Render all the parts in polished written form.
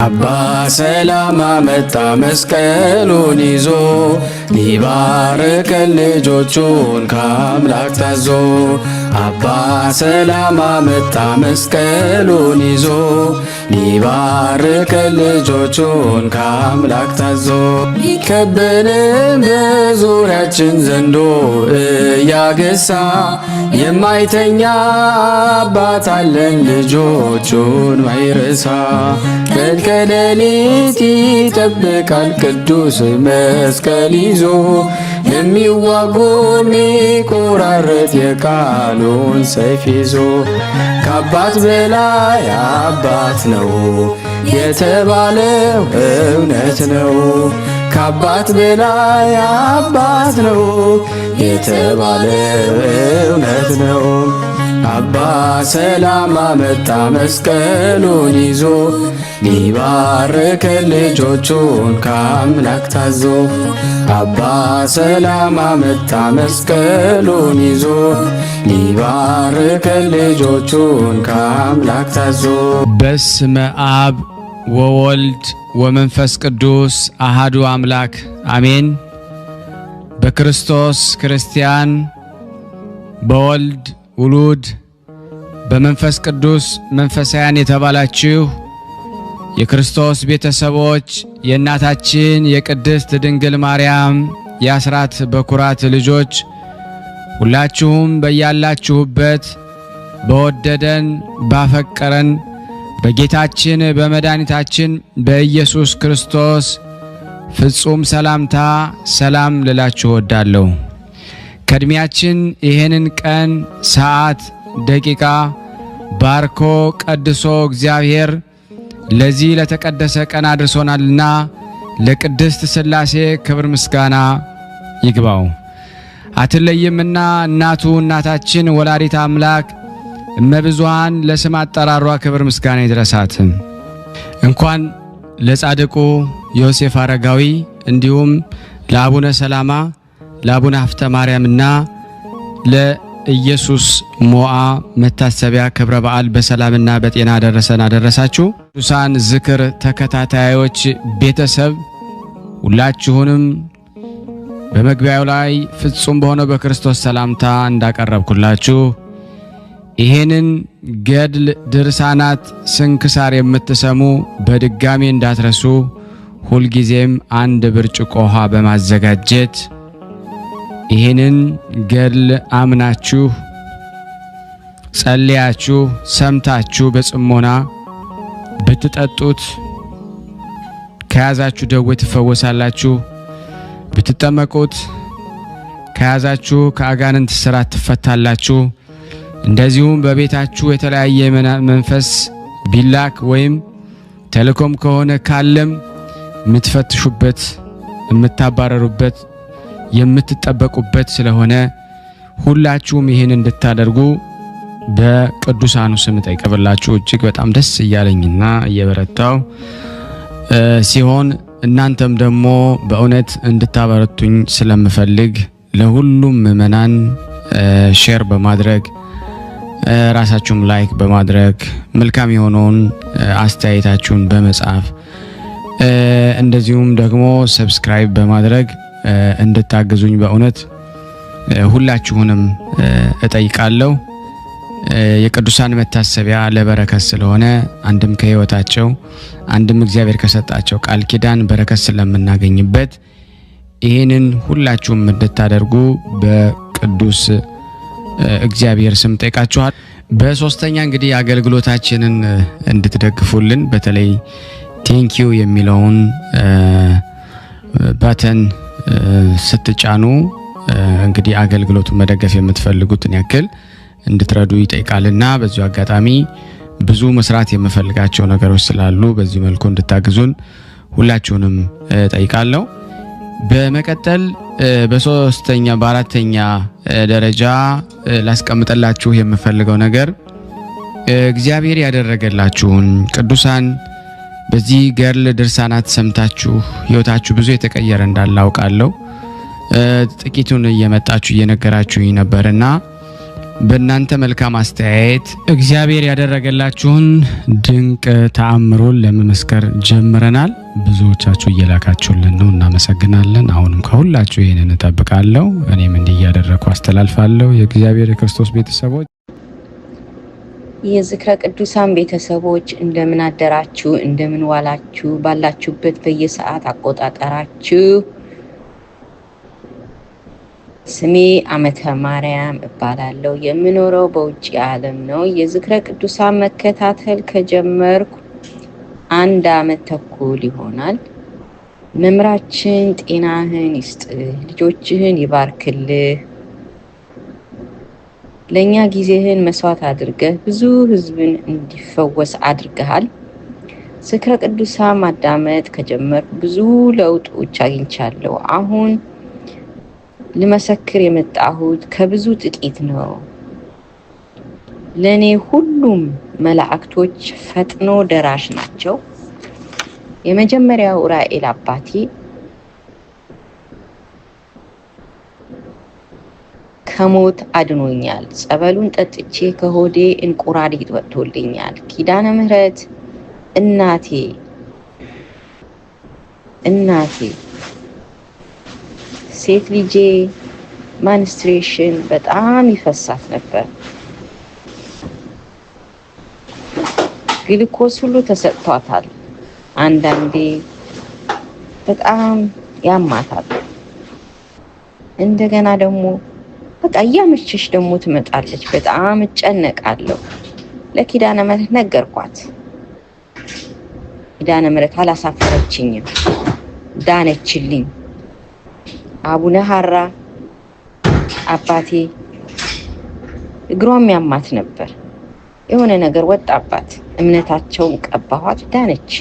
አባ ሰላማ መጣ መስቀሉን ይዞ ሊባርከን ልጆቹን ከአምላክ ታዞ። አባ ሰላማ መጣ መስቀሉን ይዞ ሊባርከን ልጆቹን ከአምላክ ታዞ። ሊከበንም በዙሪያችን ዘንዶ እያገሳ የማይተኛ አባት አለን ልጆቹን ማይረሳ። ቀን ከሌሊት ይጠብቃል ቅዱስ መስቀል ይዞ የሚዋጉ የሚቆራረጥ የቃሉን ሰይፍ ይዞ። ከአባት በላይ አባት ነው የተባለው እውነት ነው። ከአባት በላይ አባት ነው የተባለው እውነት ነው። አባ ሰላማ መጣ መስቀሉን ይዞ ሊባርከን ልጆቹን ከአምላክ ታዞ። አባ ሰላማ መጣ መስቀሉን ይዞ ሊባርከን ልጆቹን ከአምላክ ታዞ። በስመ አብ ወወልድ ወመንፈስ ቅዱስ አሃዱ አምላክ አሜን። በክርስቶስ ክርስቲያን፣ በወልድ ውሉድ፣ በመንፈስ ቅዱስ መንፈሳውያን የተባላችሁ የክርስቶስ ቤተሰቦች የእናታችን የቅድስት ድንግል ማርያም የአስራት በኩራት ልጆች ሁላችሁም በያላችሁበት በወደደን ባፈቀረን በጌታችን በመድኃኒታችን በኢየሱስ ክርስቶስ ፍጹም ሰላምታ ሰላም ልላችሁ እወዳለሁ። ከእድሜያችን ይህንን ቀን፣ ሰዓት፣ ደቂቃ ባርኮ ቀድሶ እግዚአብሔር ለዚህ ለተቀደሰ ቀን አድርሶናልና ለቅድስት ሥላሴ ክብር ምስጋና ይግባው። አትለይምና እናቱ እናታችን ወላዲተ አምላክ እመብዙኃን ለስም አጠራሯ ክብር ምስጋና ይድረሳት። እንኳን ለጻድቁ ዮሴፍ አረጋዊ እንዲሁም ለአቡነ ሰላማ ለአቡነ ሀፍተ ማርያምና ለኢየሱስ ሞዓ መታሰቢያ ክብረ በዓል በሰላምና በጤና አደረሰን አደረሳችሁ። ቅዱሳን ዝክር ተከታታዮች ቤተሰብ ሁላችሁንም በመግቢያው ላይ ፍጹም በሆነው በክርስቶስ ሰላምታ እንዳቀረብኩላችሁ ይሄንን ገድል ድርሳናት ስንክሳር የምትሰሙ በድጋሚ እንዳትረሱ ሁልጊዜም አንድ ብርጭቆ ውሃ በማዘጋጀት ይሄንን ገድል አምናችሁ ጸልያችሁ ሰምታችሁ በጽሞና ብትጠጡት ከያዛችሁ ደዌ ትፈወሳላችሁ። ብትጠመቁት ከያዛችሁ ከአጋንንት ስራት ትፈታላችሁ። እንደዚሁም በቤታችሁ የተለያየ መንፈስ ቢላክ ወይም ተልኮም ከሆነ ካለም የምትፈትሹበት የምታባረሩበት የምትጠበቁበት ስለሆነ ሁላችሁም ይህን እንድታደርጉ በቅዱሳኑ ስም ጠይቀብላችሁ እጅግ በጣም ደስ እያለኝና እየበረታው ሲሆን እናንተም ደግሞ በእውነት እንድታበረቱኝ ስለምፈልግ ለሁሉም ምእመናን ሼር በማድረግ ራሳችሁም ላይክ በማድረግ መልካም የሆነውን አስተያየታችሁን በመጻፍ እንደዚሁም ደግሞ ሰብስክራይብ በማድረግ እንድታግዙኝ በእውነት ሁላችሁንም እጠይቃለሁ። የቅዱሳን መታሰቢያ ለበረከት ስለሆነ አንድም ከሕይወታቸው አንድም እግዚአብሔር ከሰጣቸው ቃል ኪዳን በረከት ስለምናገኝበት ይህንን ሁላችሁም እንድታደርጉ በቅዱስ እግዚአብሔር ስም ጠይቃችኋል። በሶስተኛ እንግዲህ አገልግሎታችንን እንድትደግፉልን በተለይ ቴንኪዩ የሚለውን ባተን ስትጫኑ እንግዲህ አገልግሎቱን መደገፍ የምትፈልጉትን ያክል እንድትረዱ ይጠይቃልና በዚሁ አጋጣሚ ብዙ መስራት የምፈልጋቸው ነገሮች ስላሉ በዚህ መልኩ እንድታግዙን ሁላችሁንም ጠይቃለሁ። በመቀጠል በሶስተኛ በአራተኛ ደረጃ ላስቀምጥላችሁ የምፈልገው ነገር እግዚአብሔር ያደረገላችሁን ቅዱሳን በዚህ ገድል ድርሳናት ሰምታችሁ ሕይወታችሁ ብዙ የተቀየረ እንዳለ አውቃለሁ። ጥቂቱን እየመጣችሁ እየነገራችሁኝ ነበርና በእናንተ መልካም አስተያየት እግዚአብሔር ያደረገላችሁን ድንቅ ተአምሮን ለመመስከር ጀምረናል። ብዙዎቻችሁ እየላካችሁልን ነው፣ እናመሰግናለን። አሁንም ከሁላችሁ ይሄንን እጠብቃለሁ። እኔም እንዲህ እያደረኩ አስተላልፋለሁ። የእግዚአብሔር የክርስቶስ ቤተሰቦች፣ የዝክረ ቅዱሳን ቤተሰቦች እንደምን አደራችሁ? እንደምን ዋላችሁ? ባላችሁበት በየሰዓት አቆጣጠራችሁ ስሜ አመተ ማርያም እባላለሁ። የምኖረው በውጭ ዓለም ነው። የዝክረ ቅዱሳን መከታተል ከጀመርኩ 1 ዓመት ተኩል ይሆናል። መምራችን ጤናህን ይስጥህ፣ ልጆችህን ይባርክልህ። ለኛ ጊዜህን መስዋዕት አድርገህ ብዙ ህዝብን እንዲፈወስ አድርገሃል። ዝክረ ቅዱሳን ማዳመጥ ከጀመርኩ ብዙ ለውጦች አግኝቻለሁ። አሁን ልመሰክር የመጣሁት ከብዙ ጥቂት ነው። ለኔ ሁሉም መላእክቶች ፈጥኖ ደራሽ ናቸው። የመጀመሪያው ራኤል አባቴ ከሞት አድኖኛል። ጸበሉን ጠጥቼ ከሆዴ እንቁራሪት ወጥቶልኛል። ኪዳነ ምህረት እናቴ ሴት ልጄ ማንስትሬሽን በጣም ይፈሳት ነበር። ግሉኮስ ሁሉ ተሰጥቷታል። አንዳንዴ በጣም ያማታል። እንደገና ደግሞ በቃ እያመሸሽ ደግሞ ትመጣለች። በጣም እጨነቃለሁ። ለኪዳነ ምህረት ነገርኳት። ኪዳነ ምህረት አላሳፈረችኝም፣ ዳነችልኝ። አቡነ ሀራ አባቴ እግሯም ያማት ነበር። የሆነ ነገር ወጣባት። እምነታቸውን ቀባኋት፣ ዳነች።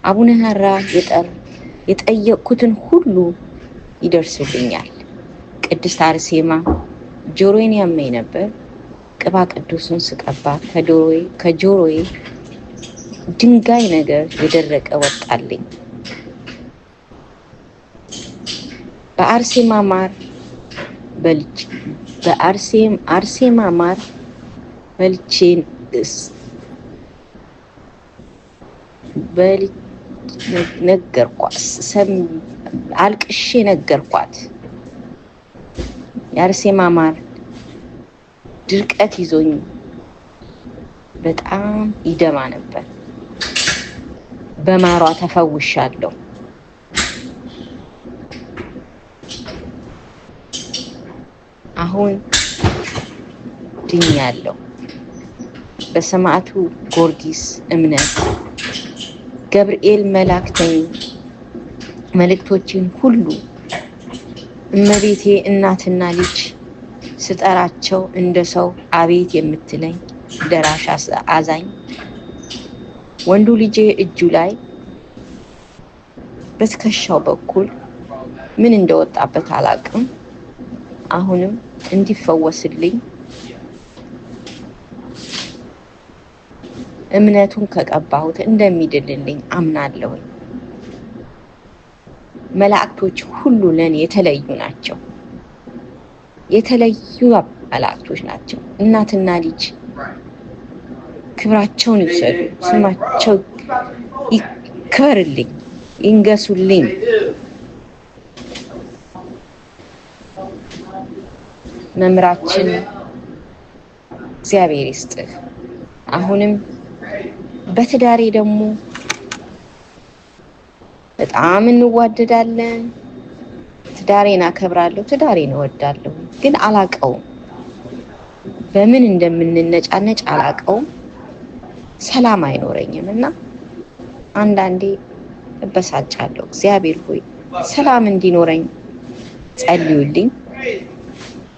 አቡነ ሀራ የጠየቅኩትን ሁሉ ይደርስልኛል። ቅድስት አርሴማ ጆሮዬን ያመኝ ነበር። ቅባ ቅዱሱን ስቀባ ከጆሮዬ ድንጋይ ነገር የደረቀ ወጣልኝ። በአርሴማ ማር በልቼን ነገርኳት። አልቅሼ ነገርኳት። የአርሴማ ማር ድርቀት ይዞኝ በጣም ይደማ ነበር። በማሯ ተፈውሻለሁ። አሁን ድኛለሁ። በሰማዕቱ ጊዮርጊስ እምነት ገብርኤል መልእክቶችን ሁሉ እመቤቴ እናትና ልጅ ስጠራቸው እንደ ሰው አቤት የምትለኝ ደራሽ አዛኝ ወንዱ ልጄ እጁ ላይ በትከሻው በኩል ምን እንደወጣበት አላውቅም። አሁንም እንዲፈወስልኝ እምነቱን ከቀባሁት እንደሚድልልኝ አምናለሁ። መላእክቶች ሁሉ ለኔ የተለዩ ናቸው። የተለዩ መላእክቶች ናቸው። እናትና ልጅ ክብራቸውን ይውሰዱ፣ ስማቸው ይከበርልኝ፣ ይንገሱልኝ። መምራችን እግዚአብሔር ይስጥህ። አሁንም በትዳሬ ደግሞ በጣም እንዋደዳለን። ትዳሬን አከብራለሁ፣ ትዳሬን እወዳለሁ። ግን አላቀውም፣ በምን እንደምንነጫነጭ አላቀውም። ሰላም አይኖረኝም እና አንዳንዴ እበሳጫለሁ። እግዚአብሔር ሆይ ሰላም እንዲኖረኝ ጸልዩልኝ።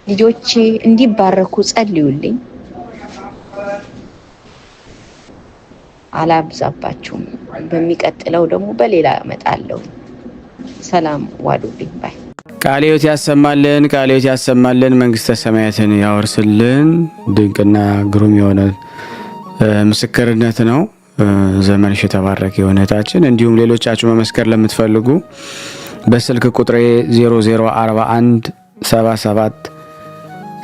ልጆቼ እንዲባረኩ ጸልዩልኝ። አላብዛባችሁም። በሚቀጥለው ደግሞ በሌላ እመጣለሁ። ሰላም ዋሉልኝ ባይ። ቃለ ሕይወት ያሰማልን፣ ቃለ ሕይወት ያሰማልን፣ መንግስተ ሰማያትን ያወርስልን። ድንቅና ግሩም የሆነ ምስክርነት ነው። ዘመንሽ የተባረከ የሆነታችን። እንዲሁም ሌሎቻችሁ መመስከር ለምትፈልጉ በስልክ ቁጥሬ 0041 77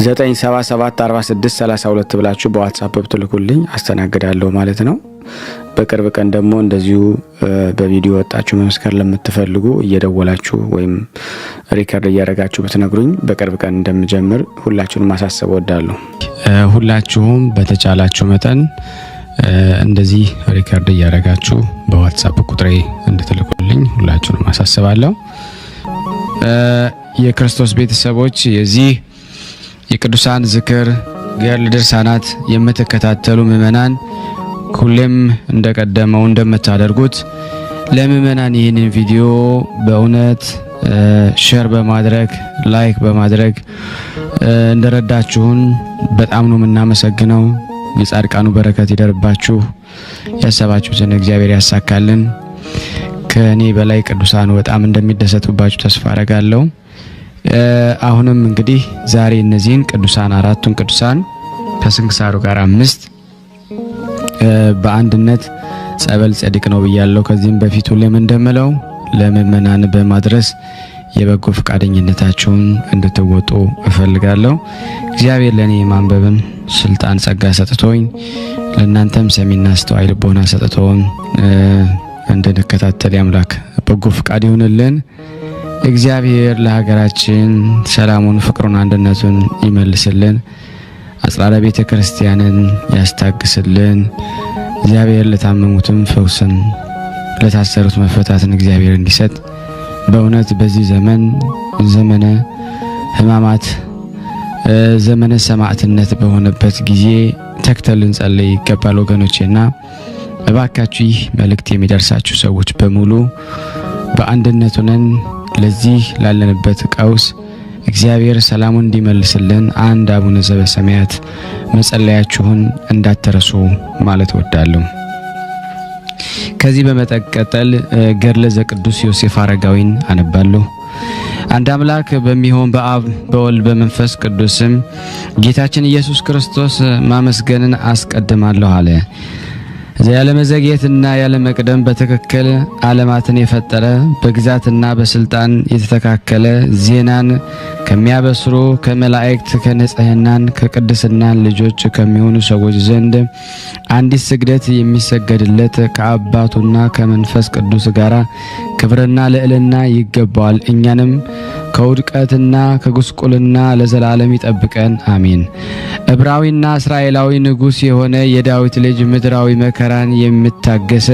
977 46 32 ብላችሁ በዋትስአፕ ብትልኩልኝ አስተናግዳለሁ ማለት ነው። በቅርብ ቀን ደግሞ እንደዚሁ በቪዲዮ ወጣችሁ መመስከር ለምትፈልጉ እየደወላችሁ ወይም ሪከርድ እያደረጋችሁ ብትነግሩኝ በቅርብ ቀን እንደምጀምር ሁላችሁንም ማሳሰብ እወዳለሁ። ሁላችሁም በተቻላችሁ መጠን እንደዚህ ሪከርድ እያደረጋችሁ በዋትስአፕ ቁጥሬ እንድትልኩልኝ ሁላችሁንም ማሳሰባለሁ። የክርስቶስ ቤተሰቦች የዚህ የቅዱሳን ዝክር ገድል ድርሳናት የምትከታተሉ ምእመናን ሁሌም እንደቀደመው እንደምታደርጉት ለምእመናን ይህንን ቪዲዮ በእውነት ሼር በማድረግ ላይክ በማድረግ እንደረዳችሁን በጣም ነው የምናመሰግነው። የጻድቃኑ በረከት ይደርባችሁ፣ ያሰባችሁትን እግዚአብሔር ያሳካልን። ከኔ በላይ ቅዱሳኑ በጣም እንደሚደሰቱባችሁ ተስፋ አደርጋለሁ። አሁንም እንግዲህ ዛሬ እነዚህን ቅዱሳን አራቱን ቅዱሳን ከስንክሳሩ ጋር 5 በአንድነት ጸበል ጸድቅ ነው ብያለሁ። ከዚህም በፊት ሁሌም እንደምለው ለምእመናን በማድረስ የበጎ ፈቃደኝነታችሁን እንድትወጡ እፈልጋለሁ። እግዚአብሔር ለኔ ማንበብን ስልጣን ጸጋ ሰጥቶኝ ለእናንተም ሰሚና አስተዋይ ልቦና ሰጥቶን እንድንከታተል ያምላክ በጎ ፈቃድ ይሁንልን። እግዚአብሔር ለሀገራችን ሰላሙን፣ ፍቅሩን፣ አንድነቱን ይመልስልን። አጽራረ ቤተ ክርስቲያንን ያስታግስልን። እግዚአብሔር ለታመሙትም ፈውስን፣ ለታሰሩት መፈታትን እግዚአብሔር እንዲሰጥ በእውነት በዚህ ዘመን ዘመነ ሕማማት ዘመነ ሰማዕትነት በሆነበት ጊዜ ተክተልን ጸልይ ይገባል ወገኖቼና እባካችሁ ይህ መልእክት የሚደርሳችሁ ሰዎች በሙሉ በአንድነት ሆነን ለዚህ ላለንበት ቀውስ እግዚአብሔር ሰላሙን እንዲመልስልን አንድ አቡነ ዘበሰማያት መጸለያችሁን እንዳትረሱ ማለት እወዳለሁ። ከዚህ በመቀጠል ገድለ ዘቅዱስ ዮሴፍ አረጋዊን አነባለሁ። አንድ አምላክ በሚሆን በአብ በወልድ በመንፈስ ቅዱስም ጌታችን ኢየሱስ ክርስቶስ ማመስገንን አስቀድማለሁ አለ። ያለ መዘግየትና ያለ መቅደም በትክክል ዓለማትን የፈጠረ በግዛትና በስልጣን የተተካከለ ዜናን ከሚያበስሩ ከመላእክት ከንጽህናን ከቅድስናን ልጆች ከሚሆኑ ሰዎች ዘንድ አንዲት ስግደት የሚሰገድለት ከአባቱና ከመንፈስ ቅዱስ ጋር ክብርና ልዕልና ይገባዋል። እኛንም ከውድቀትና ከጉስቁልና ለዘላለም ይጠብቀን አሜን። ዕብራዊና እስራኤላዊ ንጉሥ የሆነ የዳዊት ልጅ ምድራዊ መከራን የሚታገስ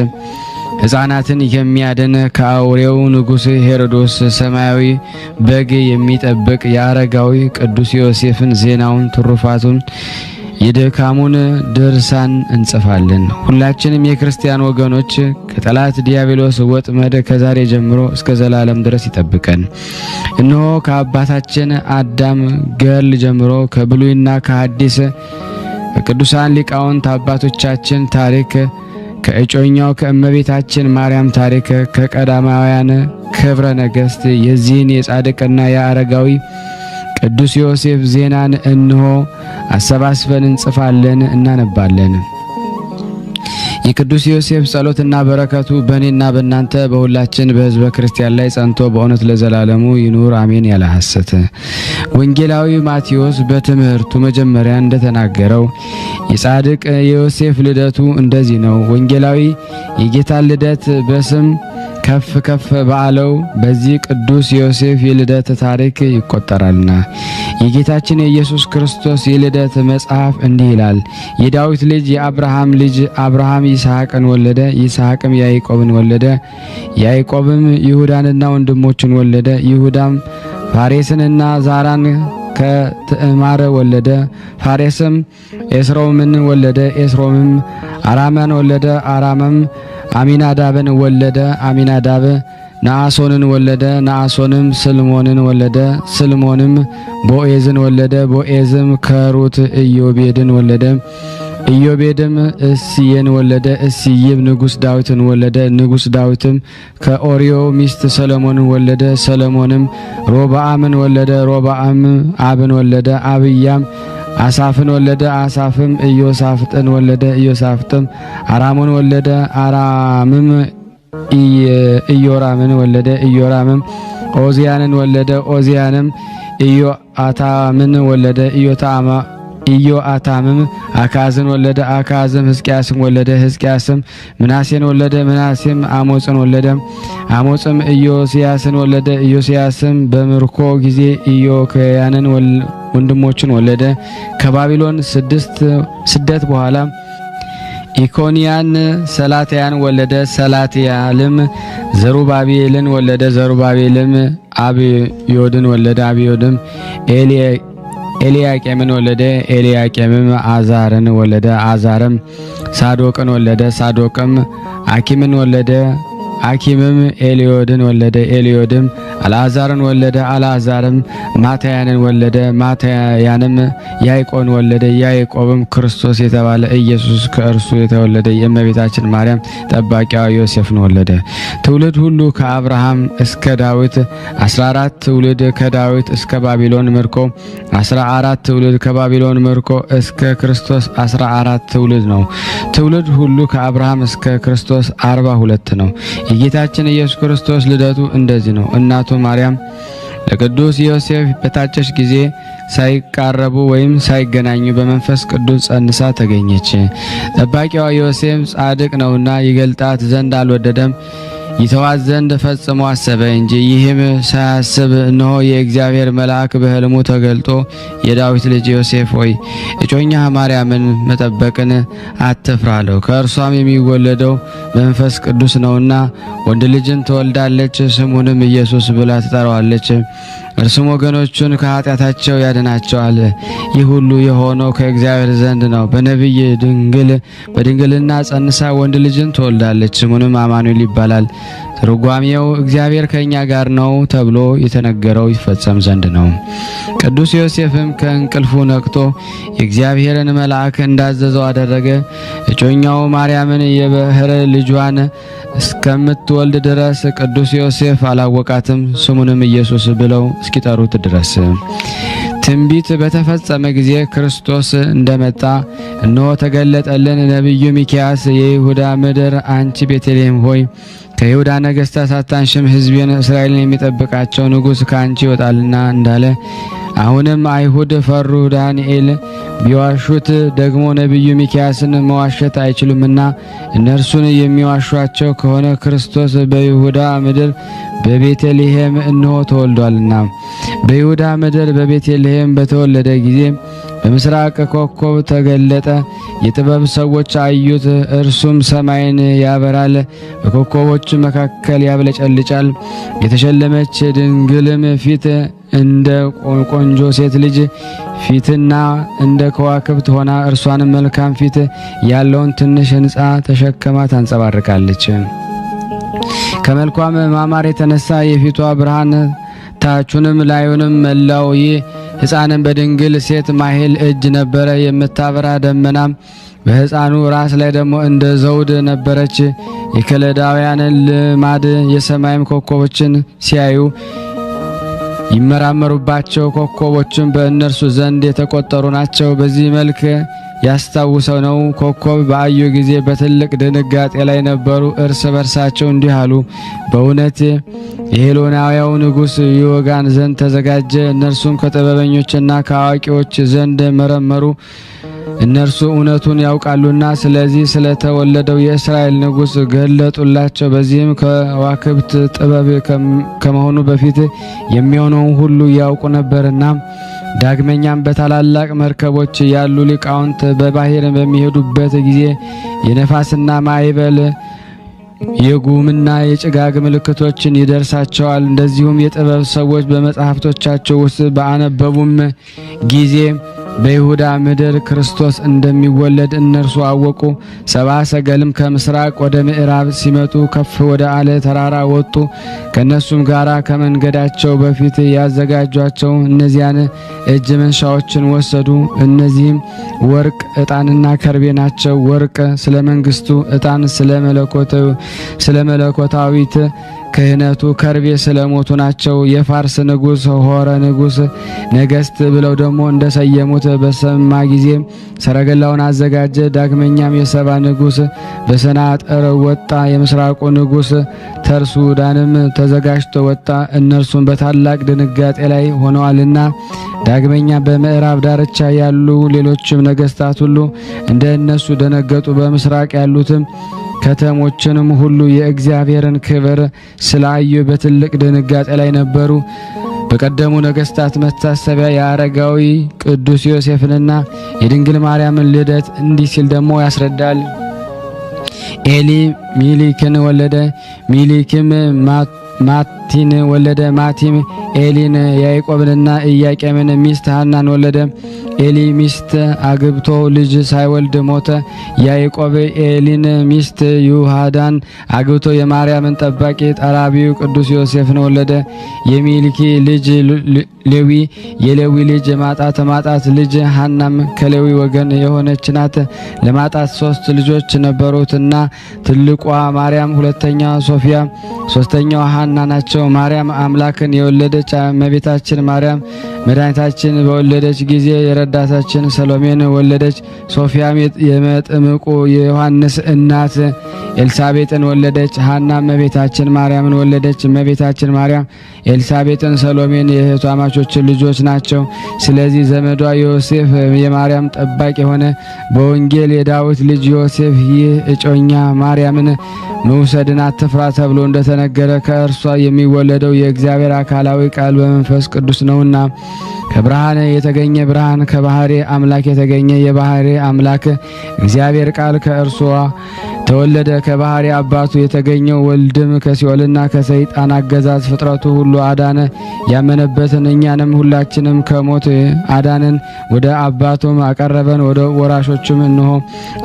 ሕፃናትን የሚያድን ከአውሬው ንጉሥ ሄሮዶስ ሰማያዊ በግ የሚጠብቅ የአረጋዊ ቅዱስ ዮሴፍን ዜናውን ትሩፋቱን የድካሙን ድርሳን እንጽፋለን። ሁላችንም የክርስቲያን ወገኖች ከጠላት ዲያብሎስ ወጥመድ ከዛሬ ጀምሮ እስከ ዘላለም ድረስ ይጠብቀን። እነሆ ከአባታችን አዳም ገድል ጀምሮ ከብሉይና ከሐዲስ ከቅዱሳን ሊቃውንት አባቶቻችን ታሪክ ከእጮኛው ከእመቤታችን ማርያም ታሪክ ከቀዳማውያን ክብረ ነገሥት የዚህን የጻድቅና የአረጋዊ ቅዱስ ዮሴፍ ዜናን እንሆ አሰባስበን እንጽፋለን እናነባለን። የቅዱስ ዮሴፍ ጸሎትና በረከቱ በእኔና በእናንተ በሁላችን በሕዝበ ክርስቲያን ላይ ጸንቶ በእውነት ለዘላለሙ ይኑር አሜን። ያለ ሐሰት ወንጌላዊ ማቴዎስ በትምህርቱ መጀመሪያ እንደተናገረው የጻድቅ የዮሴፍ ልደቱ እንደዚህ ነው። ወንጌላዊ የጌታን ልደት በስም ከፍ ከፍ ባለው በዚህ ቅዱስ ዮሴፍ የልደት ታሪክ ይቆጠራልና የጌታችን የኢየሱስ ክርስቶስ የልደት መጽሐፍ እንዲህ ይላል። የዳዊት ልጅ የአብርሃም ልጅ አብርሃም ይስሐቅን ወለደ፣ ይስሐቅም ያዕቆብን ወለደ፣ ያዕቆብም ይሁዳንና ወንድሞችን ወለደ፣ ይሁዳም ፋሬስንና ዛራን ከትዕማር ወለደ፣ ፋሬስም ኤስሮምን ወለደ፣ ኤስሮምም አራምን ወለደ፣ አራምም አሚናዳብን ወለደ፣ አሚናዳብ ነአሶንን ወለደ፣ ነአሶንም ስልሞንን ወለደ፣ ስልሞንም ቦኤዝን ወለደ፣ ቦኤዝም ከሩት ኢዮቤድን ወለደ፣ ኢዮቤድም እስዬን ወለደ፣ እስይም ንጉሥ ዳዊትን ወለደ፣ ንጉሥ ዳዊትም ከኦርዮ ሚስት ሰሎሞንን ወለደ፣ ሰሎሞንም ሮብዓምን ወለደ፣ ሮብዓም አብን ወለደ፣ አብያም አሳፍን ወለደ፣ አሳፍም ኢዮሳፍጥን ወለደ፣ ኢዮሳፍጥም አራሙን ወለደ፣ አራምም ኢዮራምን ወለደ፣ ኢዮራምም ኦዚያንን ወለደ፣ ኦዚያንም ኢዮአታምን ወለደ። ኢዮአታምም አካዝን ወለደ። አካዝም ሕዝቅያስን ወለደ። ሕዝቅያስም ምናሴን ወለደ። ምናሴም አሞጽን ወለደ። አሞጽም ኢዮስያስን ወለደ። ኢዮስያስም በምርኮ ጊዜ ኢዮክያንን ወንድሞችን ወለደ። ከባቢሎን ስደት በኋላ ኢኮንያን ሰላትያን ወለደ። ሰላትያልም ዘሩባቤልን ወለደ። ዘሩባቤልም አብዮድን ወለደ። አብዮድም ኤልያቄምን ወለደ። ኤልያቄምም አዛርን ወለደ። አዛርም ሳዶቅን ወለደ። ሳዶቅም አኪምን ወለደ። አኪምም ኤልዮድን ወለደ። ኤልዮድም አልዓዛርን ወለደ። አልዓዛርም ማታያንን ወለደ። ማታያንም ያዕቆብን ወለደ። ያዕቆብም ክርስቶስ የተባለ ኢየሱስ ከእርሱ የተወለደ የእመቤታችን ማርያም ጠባቂዋ ዮሴፍን ወለደ። ትውልድ ሁሉ ከአብርሃም እስከ ዳዊት 14 ትውልድ፣ ከዳዊት እስከ ባቢሎን ምርኮ 14 ትውልድ፣ ከባቢሎን ምርኮ እስከ ክርስቶስ 14 ትውልድ ነው። ትውልድ ሁሉ ከአብርሃም እስከ ክርስቶስ 42 ነው። የጌታችን ኢየሱስ ክርስቶስ ልደቱ እንደዚህ ነው። እናቱ ማርያም ለቅዱስ ዮሴፍ በታጨች ጊዜ ሳይቃረቡ ወይም ሳይገናኙ በመንፈስ ቅዱስ ጸንሳ ተገኘች። ጠባቂዋ ዮሴፍ ጻድቅ ነውና ይገልጣት ዘንድ አልወደደም፣ ይተዋት ዘንድ ፈጽሞ አሰበ እንጂ። ይህም ሳያስብ እነሆ የእግዚአብሔር መልአክ በሕልሙ ተገልጦ የዳዊት ልጅ ዮሴፍ ሆይ እጮኛህ ማርያምን መጠበቅን አትፍራ አለው። ከእርሷም የሚወለደው መንፈስ ቅዱስ ነውና ወንድ ልጅን ትወልዳለች፣ ስሙንም ኢየሱስ ብላ ትጠራዋለች። እርሱም ወገኖቹን ከኃጢአታቸው ያድናቸዋል። ይህ ሁሉ የሆነው ከእግዚአብሔር ዘንድ ነው። በነቢይ በድንግልና ጸንሳ ወንድ ልጅን ትወልዳለች፣ ስሙንም አማኑኤል ይባላል። ትርጓሜው እግዚአብሔር ከኛ ጋር ነው ተብሎ የተነገረው ይፈጸም ዘንድ ነው። ቅዱስ ዮሴፍም ከእንቅልፉ ነቅቶ የእግዚአብሔርን መልአክ እንዳዘዘው አደረገ። እጮኛው ማርያምን የባሕር ልጇን እስከምትወልድ ድረስ ቅዱስ ዮሴፍ አላወቃትም፣ ስሙንም ኢየሱስ ብለው እስኪጠሩት ድረስ። ትንቢት በተፈጸመ ጊዜ ክርስቶስ እንደመጣ እነሆ ተገለጠልን። ነቢዩ ሚክያስ የይሁዳ ምድር አንቺ ቤተልሔም ሆይ ከይሁዳ ነገሥታት ሳታንሽም ሕዝቤን እስራኤልን የሚጠብቃቸው ንጉሥ ከአንቺ ይወጣልና እንዳለ፣ አሁንም አይሁድ ፈሩ። ዳንኤል ቢዋሹት ደግሞ ነቢዩ ሚክያስን መዋሸት አይችሉምና እነርሱን የሚዋሿቸው ከሆነ ክርስቶስ በይሁዳ ምድር በቤተልሔም እነሆ ተወልዷልና። በይሁዳ ምድር በቤተልሔም በተወለደ ጊዜ በምስራቅ ኮከብ ተገለጠ። የጥበብ ሰዎች አዩት። እርሱም ሰማይን ያበራል፣ በኮከቦች መካከል ያብለጨልጫል። የተሸለመች ድንግልም ፊት እንደ ቆንጆ ሴት ልጅ ፊትና እንደ ከዋክብት ሆና እርሷንም መልካም ፊት ያለውን ትንሽ ሕንጻ ተሸክማ ታንጸባርቃለች። ከመልኳም ማማር የተነሳ የፊቷ ብርሃን ታቹንም ላዩንም መላው። ይህ ሕፃንም በድንግል ሴት ማህል እጅ ነበረ። የምታበራ ደመናም በሕፃኑ ራስ ላይ ደግሞ እንደ ዘውድ ነበረች። የከለዳውያንን ልማድ የሰማይም ኮከቦችን ሲያዩ ይመራመሩባቸው፣ ኮከቦችም በእነርሱ ዘንድ የተቆጠሩ ናቸው። በዚህ መልክ ያስታውሰው ነው። ኮከብ በአዩ ጊዜ በትልቅ ድንጋጤ ላይ ነበሩ። እርስ በርሳቸው እንዲህ አሉ፣ በእውነት የሄሎናውያው ንጉሥ ይወጋን ዘንድ ተዘጋጀ። እነርሱም ከጥበበኞችና ከአዋቂዎች ዘንድ መረመሩ፣ እነርሱ እውነቱን ያውቃሉና። ስለዚህ ስለተወለደው የእስራኤል ንጉሥ ገለጡላቸው። በዚህም ከዋክብት ጥበብ ከመሆኑ በፊት የሚሆነውን ሁሉ ያውቁ ነበርና። ዳግመኛም በታላላቅ መርከቦች ያሉ ሊቃውንት በባህር በሚሄዱበት ጊዜ የነፋስና ማዕበል የጉምና የጭጋግ ምልክቶችን ይደርሳቸዋል። እንደዚሁም የጥበብ ሰዎች በመጻሕፍቶቻቸው ውስጥ በአነበቡም ጊዜ በይሁዳ ምድር ክርስቶስ እንደሚወለድ እነርሱ አወቁ። ሰብአ ሰገልም ከምስራቅ ወደ ምዕራብ ሲመጡ ከፍ ወደ አለ ተራራ ወጡ። ከነሱም ጋራ ከመንገዳቸው በፊት ያዘጋጇቸው እነዚያን እጅ መንሻዎችን ወሰዱ። እነዚህም ወርቅ፣ ዕጣንና ከርቤ ናቸው። ወርቅ ስለ መንግስቱ፣ ዕጣን ስለ መለኮታዊት ክህነቱ ከርቤ ስለሞቱ ናቸው። የፋርስ ንጉሥ ሆረ ንጉሥ ነገሥት ብለው ደግሞ እንደሰየሙት በሰማ ጊዜ ሰረገላውን አዘጋጀ። ዳግመኛም የሰባ ንጉሥ በሰናጠር ወጣ። የምስራቁ ንጉሥ ተርሱዳንም ተዘጋጅቶ ወጣ። እነርሱም በታላቅ ድንጋጤ ላይ ሆነዋልና። ዳግመኛ በምዕራብ ዳርቻ ያሉ ሌሎችም ነገሥታት ሁሉ እንደ እነሱ ደነገጡ። በምስራቅ ያሉትም ከተሞችንም ሁሉ የእግዚአብሔርን ክብር ስላዩ በትልቅ ድንጋጤ ላይ ነበሩ። በቀደሙ ነገሥታት መታሰቢያ የአረጋዊ ቅዱስ ዮሴፍንና የድንግል ማርያምን ልደት እንዲህ ሲል ደግሞ ያስረዳል። ኤሊ ሚሊክን ወለደ። ሚሊክም ማቲን ወለደ። ማቲም ኤሊን ያዕቆብንና ኢያቄምን ሚስት ሐናን ወለደ። ኤሊ ሚስት አግብቶ ልጅ ሳይወልድ ሞተ። ያዕቆብ ኤሊን ሚስት ዩሃዳን አግብቶ የማርያምን ጠባቂ ጠራቢው ቅዱስ ዮሴፍን ወለደ። የሚልኪ ልጅ ሌዊ የሌዊ ልጅ ማጣት ልጅ ሐናም ከሌዊ ወገን የሆነች ናት። ለማጣት 3 ልጆች ነበሩትና ትልቋ ማርያም፣ ሁለተኛ ሶፊያ፣ ሶስተኛዋ ሐና ናቸው። ማርያም አምላክን የወለደች እመቤታችን ማርያም መድኃኒታችን በወለደች ጊዜ የረዳታችን ሰሎሜን ወለደች። ሶፊያም የመጥምቁ የዮሐንስ እናት ኤልሳቤጥን ወለደች። ሐና እመቤታችን ማርያምን ወለደች። እመቤታችን ማርያም ኤልሳቤጥን፣ ሰሎሜን የእህትማማቾች ልጆች ናቸው። ስለዚህ ዘመዷ ዮሴፍ የማርያም ጠባቂ የሆነ በወንጌል የዳዊት ልጅ ዮሴፍ ይህ እጮኛ ማርያምን መውሰድን አትፍራ ተብሎ እንደተነገረ ከእርሷ የሚወለደው የእግዚአብሔር አካላዊ ቃል በመንፈስ ቅዱስ ነውና ከብርሃን የተገኘ ብርሃን፣ ከባህሪ አምላክ የተገኘ የባህሪ አምላክ እግዚአብሔር ቃል ከእርሷ ተወለደ። ከባህሪ አባቱ የተገኘው ወልድም ከሲኦልና ከሰይጣን አገዛዝ ፍጥረቱ ሁሉ አዳነ። ያመነበትን እኛንም ሁላችንም ከሞት አዳነን። ወደ አባቱም አቀረበን። ወደ ወራሾችም እንሆ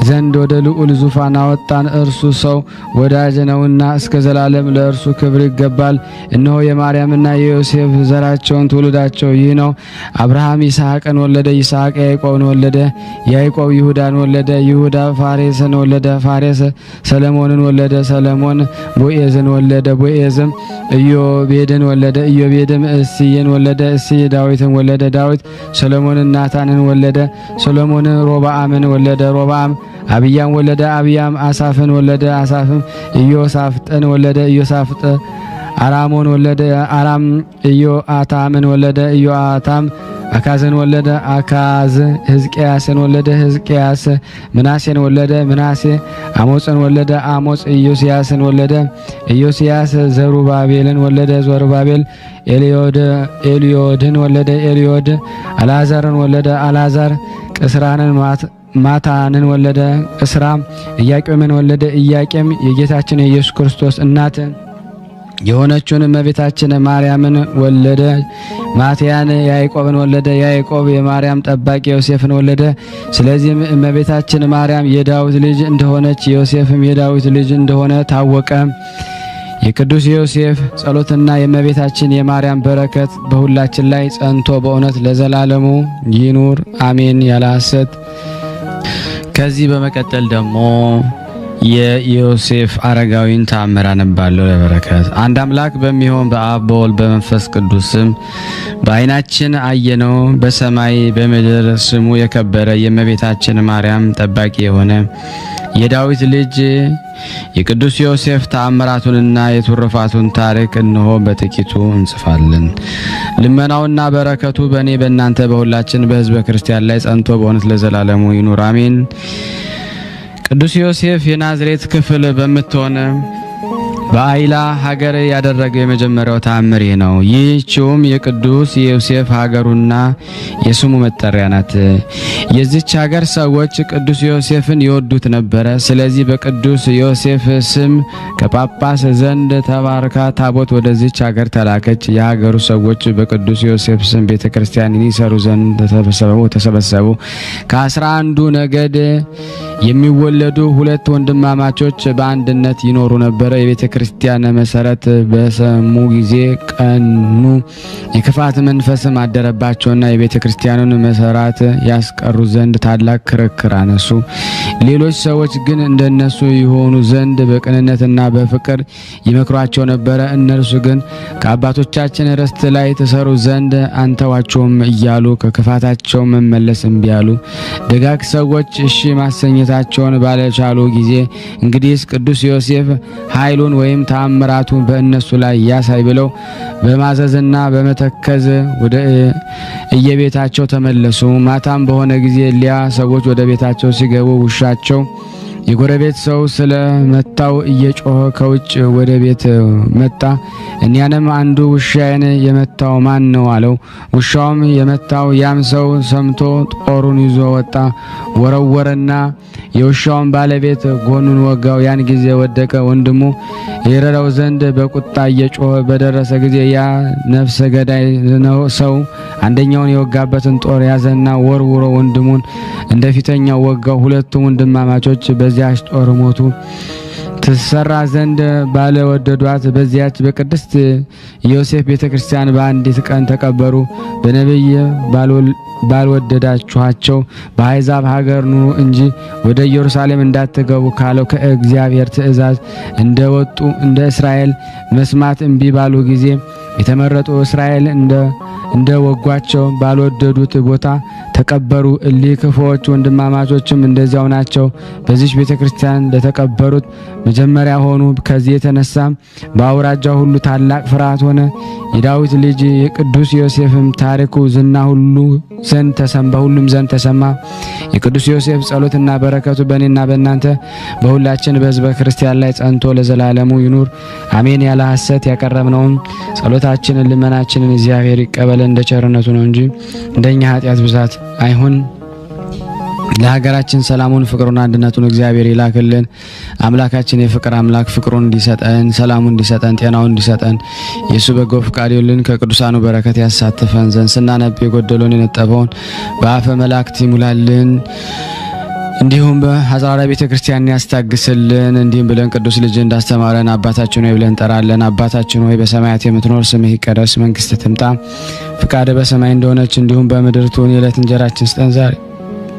ዘንድ ወደ ልዑል ዙፋን አወጣን። እርሱ ሰው ወዳጅ ነውና እስከ ዘላለም ለእርሱ ክብር ይገባል። እነሆ የማርያምና የዮሴፍ ዘራቸውን ትውልዳቸው ይህ ነው። አብርሃም ይስሐቅን ወለደ። ይስሐቅ ያዕቆብን ወለደ። ያዕቆብ ይሁዳን ወለደ። ይሁዳ ፋሬስን ወለደ። ፋሬስ ሰለሞንን ወለደ። ሰለሞን ቦዔዝን ወለደ። ቦዔዝም ኢዮቤድን ወለደ። ኢዮቤድም እሴይን ወለደ። እሴይ ዳዊትን ወለደ። ዳዊት ሰሎሞንን ናታንን ወለደ። ሰሎሞን ሮብዓምን ወለደ። ሮብዓም አብያም ወለደ። አብያም አሳፍን ወለደ። አሳፍም ኢዮሳፍጥን ወለደ። ኢዮሳፍጥ አራሞን ወለደ። አራም ኢዮአታምን ወለደ። ኢዮአታም አካዝን ወለደ። አካዝ ሕዝቅያስን ወለደ። ሕዝቅያስ ምናሴን ወለደ። ምናሴ አሞጽን ወለደ። አሞጽ ኢዮስያስን ወለደ። ኢዮስያስ ዘሩባቤልን ወለደ። ዘሩባቤል ኤልዮድን ወለደ። ኤልዮድ አልዓዛርን ወለደ። አልዓዛር ቅስራንን ማታንን ወለደ። ቅስራ ኢያቄምን ወለደ። ኢያቄም የጌታችን የኢየሱስ ክርስቶስ እናት የሆነችውን እመቤታችን ማርያምን ወለደ። ማትያን ያዕቆብን ወለደ። ያዕቆብ የማርያም ጠባቂ ዮሴፍን ወለደ። ስለዚህም እመቤታችን ማርያም የዳዊት ልጅ እንደሆነች ዮሴፍም የዳዊት ልጅ እንደሆነ ታወቀ። የቅዱስ ዮሴፍ ጸሎትና የእመቤታችን የማርያም በረከት በሁላችን ላይ ጸንቶ በእውነት ለዘላለሙ ይኑር አሜን። ያለ ሐሰት። ከዚህ በመቀጠል ደግሞ የዮሴፍ አረጋዊን ተአምር አነባለሁ ለበረከት። አንድ አምላክ በሚሆን በአብ በወልድ በመንፈስ ቅዱስም በዓይናችን አየነው። በሰማይ በምድር ስሙ የከበረ የእመቤታችን ማርያም ጠባቂ የሆነ የዳዊት ልጅ የቅዱስ ዮሴፍ ተአምራቱንና የትሩፋቱን ታሪክ እንሆ በጥቂቱ እንጽፋለን። ልመናውና በረከቱ በእኔ በእናንተ በሁላችን በሕዝበ ክርስቲያን ላይ ጸንቶ በእውነት ለዘላለሙ ይኑር አሜን። ቅዱስ ዮሴፍ የናዝሬት ክፍል በምትሆን በአይላ ሀገር ያደረገው የመጀመሪያው ተአምር ይህ ነው። ይህችውም የቅዱስ ዮሴፍ ሀገሩና የስሙ መጠሪያ ናት። የዚች ሀገር ሰዎች ቅዱስ ዮሴፍን ይወዱት ነበረ። ስለዚህ በቅዱስ ዮሴፍ ስም ከጳጳስ ዘንድ ተባርካ ታቦት ወደዚች ሀገር ተላከች። የሀገሩ ሰዎች በቅዱስ ዮሴፍ ስም ቤተ ክርስቲያንን ይሰሩ ዘንድ ተሰበሰቡ። ከ11 ነገድ የሚወለዱ 2 ወንድማማቾች በአንድነት ይኖሩ ነበረ። የቤተ ክርስቲያን መሰረት በሰሙ ጊዜ ቀኑ። የክፋት መንፈስም አደረባቸውና የቤተ ክርስቲያኑን መሰራት ያስቀሩ ዘንድ ታላቅ ክርክር አነሱ። ሌሎች ሰዎች ግን እንደነሱ የሆኑ ዘንድ በቅንነትና በፍቅር ይመክሯቸው ነበረ። እነርሱ ግን ከአባቶቻችን ርስት ላይ ተሰሩ ዘንድ አንተዋቸውም እያሉ ከክፋታቸው መመለስ እምቢ አሉ። ደጋግ ሰዎች እሺ ማሰኘታቸውን ባለቻሉ ጊዜ እንግዲህስ ቅዱስ ዮሴፍ ኃይሉን ወይም ተአምራቱን በእነሱ ላይ ያሳይ ብለው በማዘዝና በመተከዝ ወደ እየቤታቸው ተመለሱ። ማታም በሆነ ጊዜ ሊያ ሰዎች ወደ ቤታቸው ሲገቡ ውሻቸው የጎረቤት ሰው ስለ መታው እየጮኸ ከውጭ ወደ ቤት መጣ። እኛንም አንዱ ውሻዬን የመታው ማን ነው አለው። ውሻውም የመታው ያም ሰው ሰምቶ ጦሩን ይዞ ወጣ፣ ወረወረና የውሻውን ባለቤት ጎኑን ወጋው። ያን ጊዜ ወደቀ። ወንድሙ ይረዳው ዘንድ በቁጣ እየጮኸ በደረሰ ጊዜ ያ ነፍሰ ገዳይ ነው ሰው አንደኛውን የወጋበትን ጦር ያዘና ወርውሮ ወንድሙን እንደፊተኛው ወጋው። ሁለቱም ወንድማማቾች በዚያች ጦር ሞቱ። ትሰራ ዘንድ ባለወደዷት በዚያች በቅድስት ዮሴፍ ቤተክርስቲያን በአንዲት ቀን ተቀበሩ። በነብይ ባልወደዳችኋቸው በአሕዛብ ሀገር ኑሩ እንጂ ወደ ኢየሩሳሌም እንዳትገቡ ካለው ከእግዚአብሔር ትእዛዝ እንደወጡ እንደ እስራኤል መስማት እምቢ ባሉ ጊዜ የተመረጡ እስራኤል እንደ ወጓቸው ባልወደዱት ቦታ ተቀበሩ። እሊህ ክፉዎች ወንድማማቾችም እንደዚያው ናቸው። በዚች ቤተክርስቲያን ለተቀበሩት መጀመሪያ ሆኑ። ከዚህ የተነሳ በአውራጃው ሁሉ ታላቅ ፍርሃት ሆነ። የዳዊት ልጅ የቅዱስ ዮሴፍም ታሪኩ ዝና በሁሉም ዘንድ ተሰማ። የቅዱስ ዮሴፍ ጸሎትና በረከቱ በእኔና በእናንተ በሁላችን በሕዝበ ክርስቲያን ላይ ጸንቶ ለዘላለሙ ይኑር አሜን። ያለ ሐሰት ያቀረብነውን ጸሎታችንን ልመናችንን እግዚአብሔር ይቀበለን እንደ ቸርነቱ ነው እንጂ እንደኛ ኃጢአት ብዛት አይሁን። ለሀገራችን ሰላሙን ፍቅሩን አንድነቱን እግዚአብሔር ይላክልን። አምላካችን የፍቅር አምላክ ፍቅሩን እንዲሰጠን፣ ሰላሙን እንዲሰጠን፣ ጤናውን እንዲሰጠን የሱ በጎ ፍቃድ ይሁንልን። ከቅዱሳኑ በረከት ያሳትፈን ዘንድ ስናነብ የጎደለውን የነጠበውን በአፈ መላእክት ይሙላልን። እንዲሁም በአጽራረ ቤተ ክርስቲያን ያስታግስልን። እንዲሁም ብለን ቅዱስ ልጅ እንዳስተማረን አባታችን ሆይ ብለን እንጠራለን። አባታችን ሆይ በሰማያት የምትኖር ስምህ ይቀደስ፣ መንግስትህ ትምጣ፣ ፍቃድህ በሰማይ እንደሆነች እንዲሁም በምድር ትሁን። የዕለት እንጀራችንን ስጠን ዛሬ፣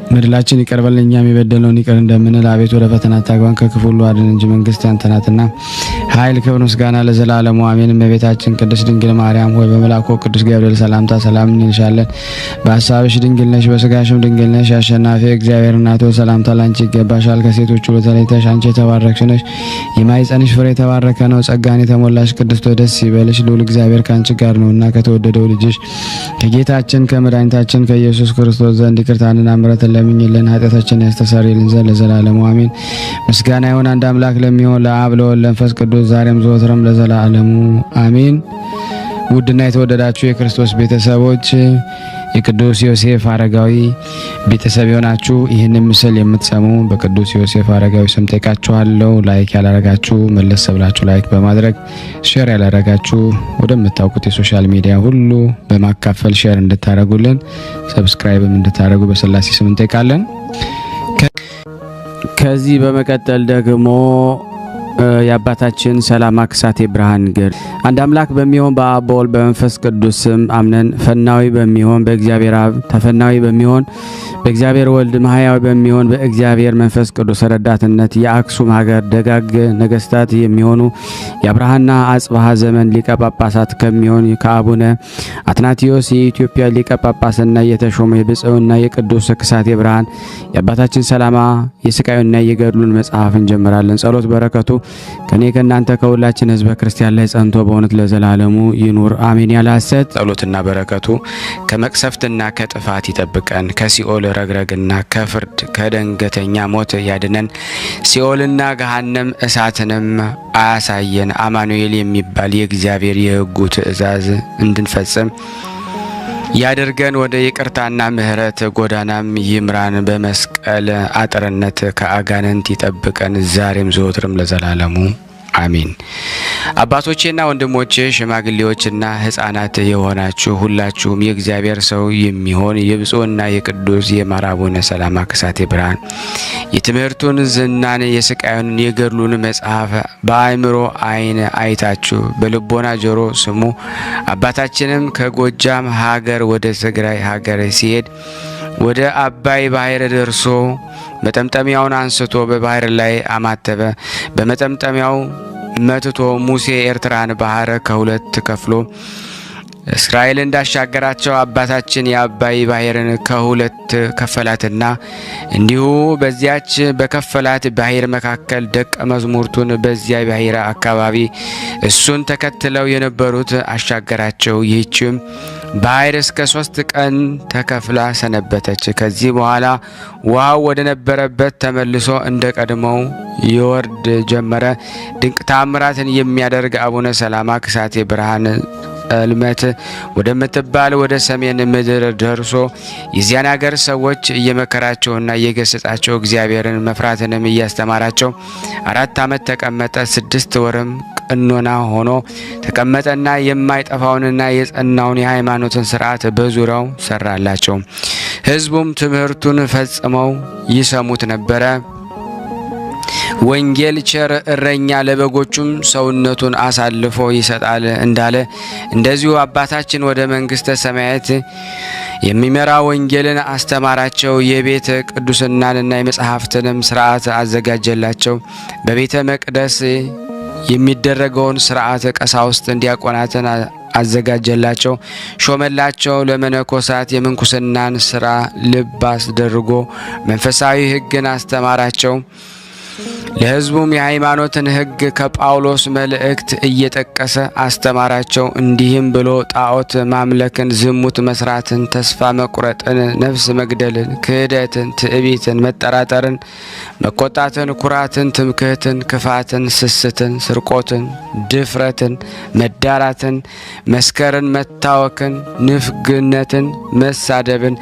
በደላችን ይቅር በለን እኛም የበደልነውን ይቅር እንደምንል፣ አቤቱ ወደ ፈተና አታግባን ከክፉ ሁሉ አድነን እንጂ መንግስት ያንተ ናትና ኃይል፣ ክብር፣ ምስጋና ለዘላለሙ አሜን። እመቤታችን ቅድስት ድንግል ማርያም ሆይ በመልአኩ ቅዱስ ገብርኤል ሰላምታ ሰላም እንልሻለን። በሐሳብሽ ድንግል ነሽ፣ በስጋሽም ድንግል ነሽ። አሸናፊ እግዚአብሔር እናት ሆይ ሰላምታ ላንቺ ይገባሻል። ከሴቶች ሁሉ ተለይተሽ አንቺ የተባረክሽ ነሽ፣ የማኅፀንሽ ፍሬ የተባረከ ነው። ጸጋን የተሞላሽ ቅድስት ሆይ ደስ ይበልሽ፣ ልዑል እግዚአብሔር ከአንቺ ጋር ነውና ከተወደደው ልጅሽ ከጌታችን ከመድኃኒታችን ከኢየሱስ ክርስቶስ ዘንድ ይቅርታንና ምሕረትን ለምኝልን ኃጢአታችንን ያስተሰርይልን ዘንድ ለዘላለሙ አሜን። ምስጋና ይሁን አንድ አምላክ ለሚሆን ለአብ ለወልድ ለመንፈስ ቅዱስ ዛሬም ዘወትርም ለዘላለሙ አሜን። ውድና የተወደዳችሁ የክርስቶስ ቤተሰቦች የቅዱስ ዮሴፍ አረጋዊ ቤተሰብ የሆናችሁ ይህን ምስል የምትሰሙ በቅዱስ ዮሴፍ አረጋዊ ስም ጠይቃችኋለሁ። ላይክ ያላረጋችሁ መለስ ብላችሁ ላይክ በማድረግ ሼር ያላረጋችሁ ወደምታውቁት የሶሻል ሚዲያ ሁሉ በማካፈል ሼር እንድታረጉልን ሰብስክራይብም እንድታረጉ በስላሴ ስም እንጠይቃለን። ከዚህ በመቀጠል ደግሞ የአባታችን ሰላማ ክሳቴ ብርሃን ገድል። አንድ አምላክ በሚሆን በአብ በወልድ በመንፈስ ቅዱስ ስም አምነን ፈናዊ በሚሆን በእግዚአብሔር አብ ተፈናዊ በሚሆን በእግዚአብሔር ወልድ ማህያዊ በሚሆን በእግዚአብሔር መንፈስ ቅዱስ ረዳትነት የአክሱም ሀገር ደጋግ ነገስታት የሚሆኑ የአብርሃና አጽብሃ ዘመን ሊቀ ጳጳሳት ከሚሆን ከአቡነ አትናቴዎስ የኢትዮጵያ ሊቀ ጳጳስና የተሾመ የብጽውና የቅዱስ ክሳቴ ብርሃን የአባታችን ሰላማ የስቃዩና የገድሉን መጽሐፍ እንጀምራለን። ጸሎት በረከቱ ከኔ ከእናንተ ከሁላችን ህዝበ ክርስቲያን ላይ ጸንቶ በእውነት ለዘላለሙ ይኑር አሜን። ያለ ሐሰት ጸሎትና በረከቱ ከመቅሰፍትና ከጥፋት ይጠብቀን፣ ከሲኦል ረግረግና ከፍርድ ከደንገተኛ ሞት ያድነን፣ ሲኦልና ገሃነም እሳትንም አያሳየን። አማኑኤል የሚባል የእግዚአብሔር የሕጉ ትእዛዝ እንድንፈጽም ያደርገን፣ ወደ ይቅርታና ምሕረት ጎዳናም ይምራን፣ በመስቀል አጥርነት ከአጋንንት ይጠብቀን ዛሬም ዘወትርም ለዘላለሙ አሜን። አባቶቼና ወንድሞቼ ሽማግሌዎችና ሕፃናት የሆናችሁ ሁላችሁም የእግዚአብሔር ሰው የሚሆን የብፁዕና የቅዱስ የማር አቡነ ሰላማ ከሳቴ ብርሃን የትምህርቱን ዝናን የስቃዩን የገድሉን መጽሐፍ በአእምሮ ዓይን አይታችሁ በልቦና ጆሮ ስሙ። አባታችንም ከጎጃም ሀገር ወደ ትግራይ ሀገር ሲሄድ ወደ አባይ ባህር ደርሶ መጠምጠሚያውን አንስቶ በባህር ላይ አማተበ። በመጠምጠሚያው መትቶ ሙሴ ኤርትራን ባህር ከሁለት ከፍሎ እስራኤል እንዳሻገራቸው አባታችን የአባይ ባህርን ከሁለት ከፈላትና እንዲሁ በዚያች በከፈላት ባህር መካከል ደቀ መዝሙርቱን በዚያ ባህር አካባቢ እሱን ተከትለው የነበሩት አሻገራቸው። ይህችም ባህር እስከ 3 ቀን ተከፍላ ሰነበተች። ከዚህ በኋላ ውሃው ወደ ነበረበት ተመልሶ እንደ ቀድሞው ይወርድ ጀመረ። ድንቅ ታምራትን የሚያደርግ አቡነ ሰላማ ከሳቴ ብርሃን ጸልመት ወደምትባል ወደ ሰሜን ምድር ደርሶ የዚያን ሀገር ሰዎች እየመከራቸውና እየገሰጻቸው እግዚአብሔርን መፍራትንም እያስተማራቸው 4 ዓመት ተቀመጠ። 6 ወርም ቀኖና ሆኖ ተቀመጠና የማይጠፋውንና የጸናውን የሃይማኖትን ሥርዓት በዙሪያው ሰራላቸው። ሕዝቡም ትምህርቱን ፈጽመው ይሰሙት ነበረ። ወንጌል ቸር እረኛ ለበጎቹም ሰውነቱን አሳልፎ ይሰጣል እንዳለ እንደዚሁ አባታችን ወደ መንግሥተ ሰማያት የሚመራ ወንጌልን አስተማራቸው። የቤተ ቅዱስናንና የመጽሐፍትንም ሥርዓት አዘጋጀላቸው። በቤተ መቅደስ የሚደረገውን ሥርዓት ቀሳውስት ዲያቆናትን አዘጋጀላቸው፣ ሾመላቸው። ለመነኮሳት የምንኩስናን ሥራ ልብ አስደርጎ መንፈሳዊ ሕግን አስተማራቸው። ለሕዝቡም የሃይማኖትን ሕግ ከጳውሎስ መልእክት እየጠቀሰ አስተማራቸው። እንዲህም ብሎ ጣዖት ማምለክን፣ ዝሙት መስራትን፣ ተስፋ መቁረጥን፣ ነፍስ መግደልን፣ ክህደትን፣ ትዕቢትን፣ መጠራጠርን፣ መቆጣትን፣ ኩራትን፣ ትምክህትን፣ ክፋትን፣ ስስትን፣ ስርቆትን፣ ድፍረትን፣ መዳራትን፣ መስከርን፣ መታወክን፣ ንፍግነትን፣ መሳደብን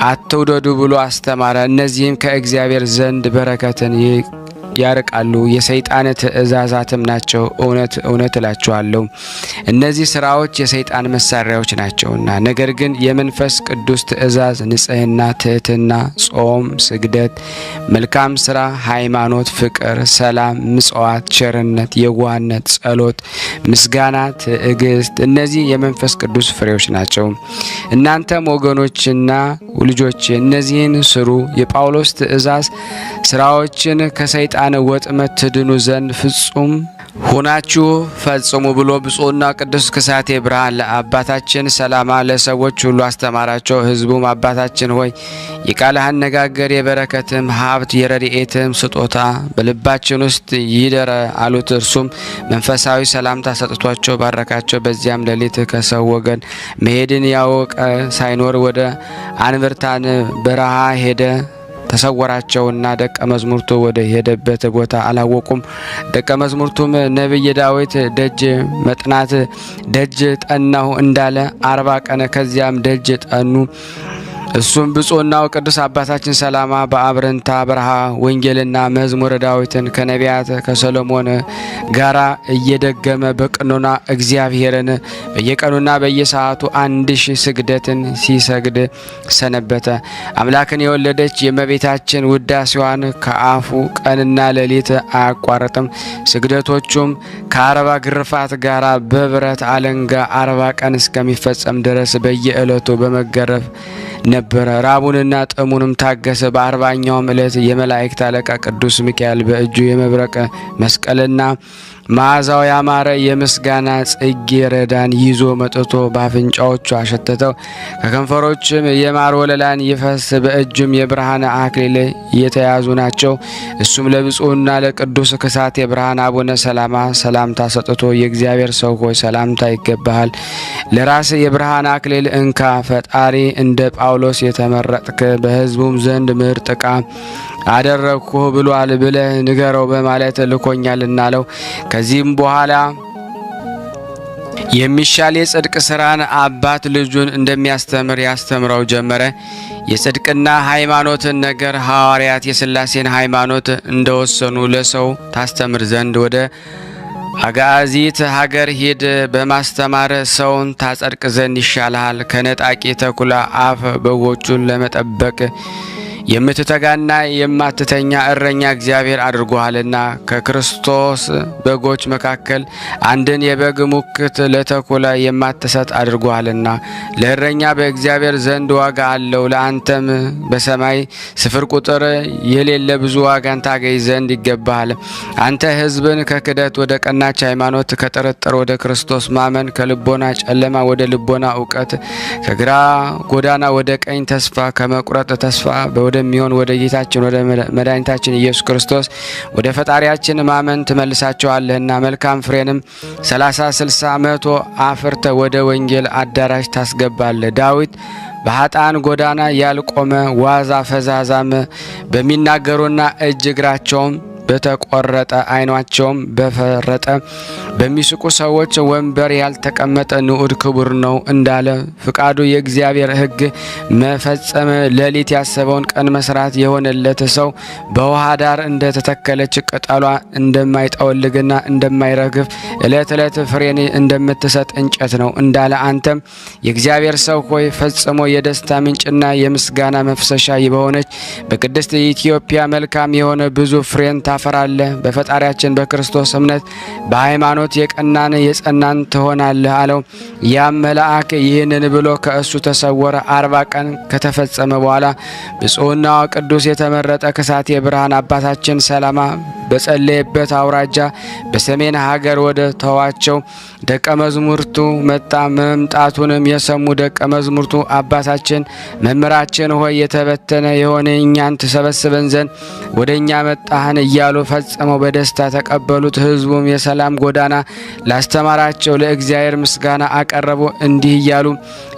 አትውደዱ ብሎ አስተማረ። እነዚህም ከእግዚአብሔር ዘንድ በረከትን ያርቃሉ፣ የሰይጣን ትእዛዛትም ናቸው። እውነት እውነት እላችኋለሁ እነዚህ ስራዎች የሰይጣን መሳሪያዎች ናቸውና። ነገር ግን የመንፈስ ቅዱስ ትእዛዝ ንጽሕና፣ ትህትና፣ ጾም፣ ስግደት፣ መልካም ስራ፣ ሃይማኖት፣ ፍቅር፣ ሰላም፣ ምጽዋት፣ ቸርነት፣ የዋህነት፣ ጸሎት፣ ምስጋና፣ ትዕግስት እነዚህ የመንፈስ ቅዱስ ፍሬዎች ናቸው። እናንተም ወገኖችና ልጆች እነዚህን ስሩ። የጳውሎስ ትእዛዝ ስራዎችን ከሰይጣን ወጥመድ ትድኑ ዘንድ ፍጹም ሆናችሁ ፈጽሙ ብሎ ብፁዕና ቅዱስ ከሳቴ ብርሃን ለአባታችን ሰላማ ለሰዎች ሁሉ አስተማራቸው። ሕዝቡም አባታችን ሆይ የቃልህ አነጋገር የበረከትም ሀብት የረድኤትም ስጦታ በልባችን ውስጥ ይደረ አሉት። እርሱም መንፈሳዊ ሰላምታ ሰጥቷቸው ባረካቸው። በዚያም ሌሊት ከሰው ወገን መሄድን ያወቀ ሳይኖር ወደ አንብርታን በረሃ ሄደ። ተሰወራቸውና ደቀ መዝሙርቱ ወደ ሄደበት ቦታ አላወቁም። ደቀ መዝሙርቱም ነቢይ ዳዊት ደጅ መጥናት ደጅ ጠናሁ እንዳለ 40 ቀን ከዚያም ደጅ ጠኑ። እሱም ብፁዕናው ቅዱስ አባታችን ሰላማ በአብረንታ በረሃ ወንጌልና መዝሙረ ዳዊትን ከነቢያት ከሰሎሞን ጋራ እየደገመ በቅኖና እግዚአብሔርን በየቀኑና በየሰዓቱ 1000 ስግደትን ሲሰግድ ሰነበተ። አምላክን የወለደች የእመቤታችን ውዳሴዋን ከአፉ ቀንና ሌሊት አያቋርጥም። ስግደቶቹም ከ40 ግርፋት ጋራ በብረት አለንጋ 40 ቀን እስከሚፈጸም ድረስ በየዕለቱ በመገረፍ ነበረ። ራቡንና ጥሙንም ታገሰ። በ40ኛውም ዕለት የመላእክት አለቃ ቅዱስ ሚካኤል በእጁ የመብረቅ መስቀልና መዓዛው ያማረ የምስጋና ጽጌረዳን ይዞ መጥቶ በአፍንጫዎቹ አሸተተው። ከከንፈሮችም የማር ወለላን ይፈስ፣ በእጁም የብርሃን አክሊል የተያዙ ናቸው። እሱም ለብፁዕና ለቅዱስ ከሳቴ ብርሃን አቡነ ሰላማ ሰላምታ ሰጥቶ የእግዚአብሔር ሰው ሆይ ሰላምታ ይገባሃል። ለራስ የብርሃን አክሊል እንካ፣ ፈጣሪ እንደ ጳውሎስ የተመረጥክ በሕዝቡም ዘንድ ምርጥ ዕቃ አደረግኩህ ብሏል ብለህ ንገረው በማለት ልኮኛልና አለው። ከዚህም በኋላ የሚሻል የጽድቅ ስራን አባት ልጁን እንደሚያስተምር ያስተምረው ጀመረ። የጽድቅና ሃይማኖትን ነገር ሐዋርያት የሥላሴን ሃይማኖት እንደወሰኑ ለሰው ታስተምር ዘንድ ወደ አጋዚት ሀገር ሂድ በማስተማር ሰውን ታጸድቅ ዘንድ ይሻልሃል። ከነጣቂ ተኩላ አፍ በጎቹን ለመጠበቅ የምትተጋና የማትተኛ እረኛ እግዚአብሔር አድርጎሃልና ከክርስቶስ በጎች መካከል አንድን የበግ ሙክት ለተኩላ የማትሰጥ አድርጎሃልና ለእረኛ በእግዚአብሔር ዘንድ ዋጋ አለው። ለአንተም በሰማይ ስፍር ቁጥር የሌለ ብዙ ዋጋን ታገኝ ዘንድ ይገባሃል። አንተ ሕዝብን ከክደት ወደ ቀናች ሃይማኖት፣ ከጥርጥር ወደ ክርስቶስ ማመን፣ ከልቦና ጨለማ ወደ ልቦና እውቀት፣ ከግራ ጎዳና ወደ ቀኝ ተስፋ ከመቁረጥ ተስፋ ወደሚሆን ወደ ጌታችን ወደ መድኃኒታችን ኢየሱስ ክርስቶስ ወደ ፈጣሪያችን ማመን ትመልሳቸዋለህና መልካም ፍሬንም 30፣ 60፣ 100 አፍርተ ወደ ወንጌል አዳራሽ ታስገባለህ። ዳዊት በኃጥአን ጎዳና ያልቆመ ዋዛ ፈዛዛም በሚናገሩና እጅ እግራቸውም በተቆረጠ ዓይናቸውም በፈረጠ በሚስቁ ሰዎች ወንበር ያልተቀመጠ ንዑድ ክቡር ነው እንዳለ ፍቃዱ የእግዚአብሔር ሕግ መፈጸም ሌሊት ያሰበውን ቀን መስራት የሆነለት ሰው በውሃ ዳር እንደተተከለች ቅጠሏ እንደማይጠወልግና እንደማይረግፍ ዕለት ዕለት ፍሬን እንደምትሰጥ እንጨት ነው እንዳለ አንተም የእግዚአብሔር ሰው ሆይ ፈጽሞ የደስታ ምንጭና የምስጋና መፍሰሻ በሆነች በቅድስት ኢትዮጵያ መልካም የሆነ ብዙ ፍሬን ታፈራለህ። በፈጣሪያችን በክርስቶስ እምነት በሃይማኖት የቀናን የጸናን ትሆናለህ አለው። ያም መልአክ ይህንን ብሎ ከእሱ ተሰወረ። 40 ቀን ከተፈጸመ በኋላ ብፁዕና ቅዱስ የተመረጠ ከሳቴ ብርሃን አባታችን ሰላማ በጸለየበት አውራጃ በሰሜን ሀገር ወደ ተዋቸው ደቀ መዝሙርቱ መጣ። መምጣቱንም የሰሙ ደቀ መዝሙርቱ አባታችን መምህራችን ሆይ የተበተነ የሆነ እኛን ትሰበስበን ዘንድ ወደ እኛ መጣህን እያሉ ፈጽመው በደስታ ተቀበሉት። ሕዝቡም የሰላም ጎዳና ላስተማራቸው ለእግዚአብሔር ምስጋና አቀረቡ። እንዲህ እያሉ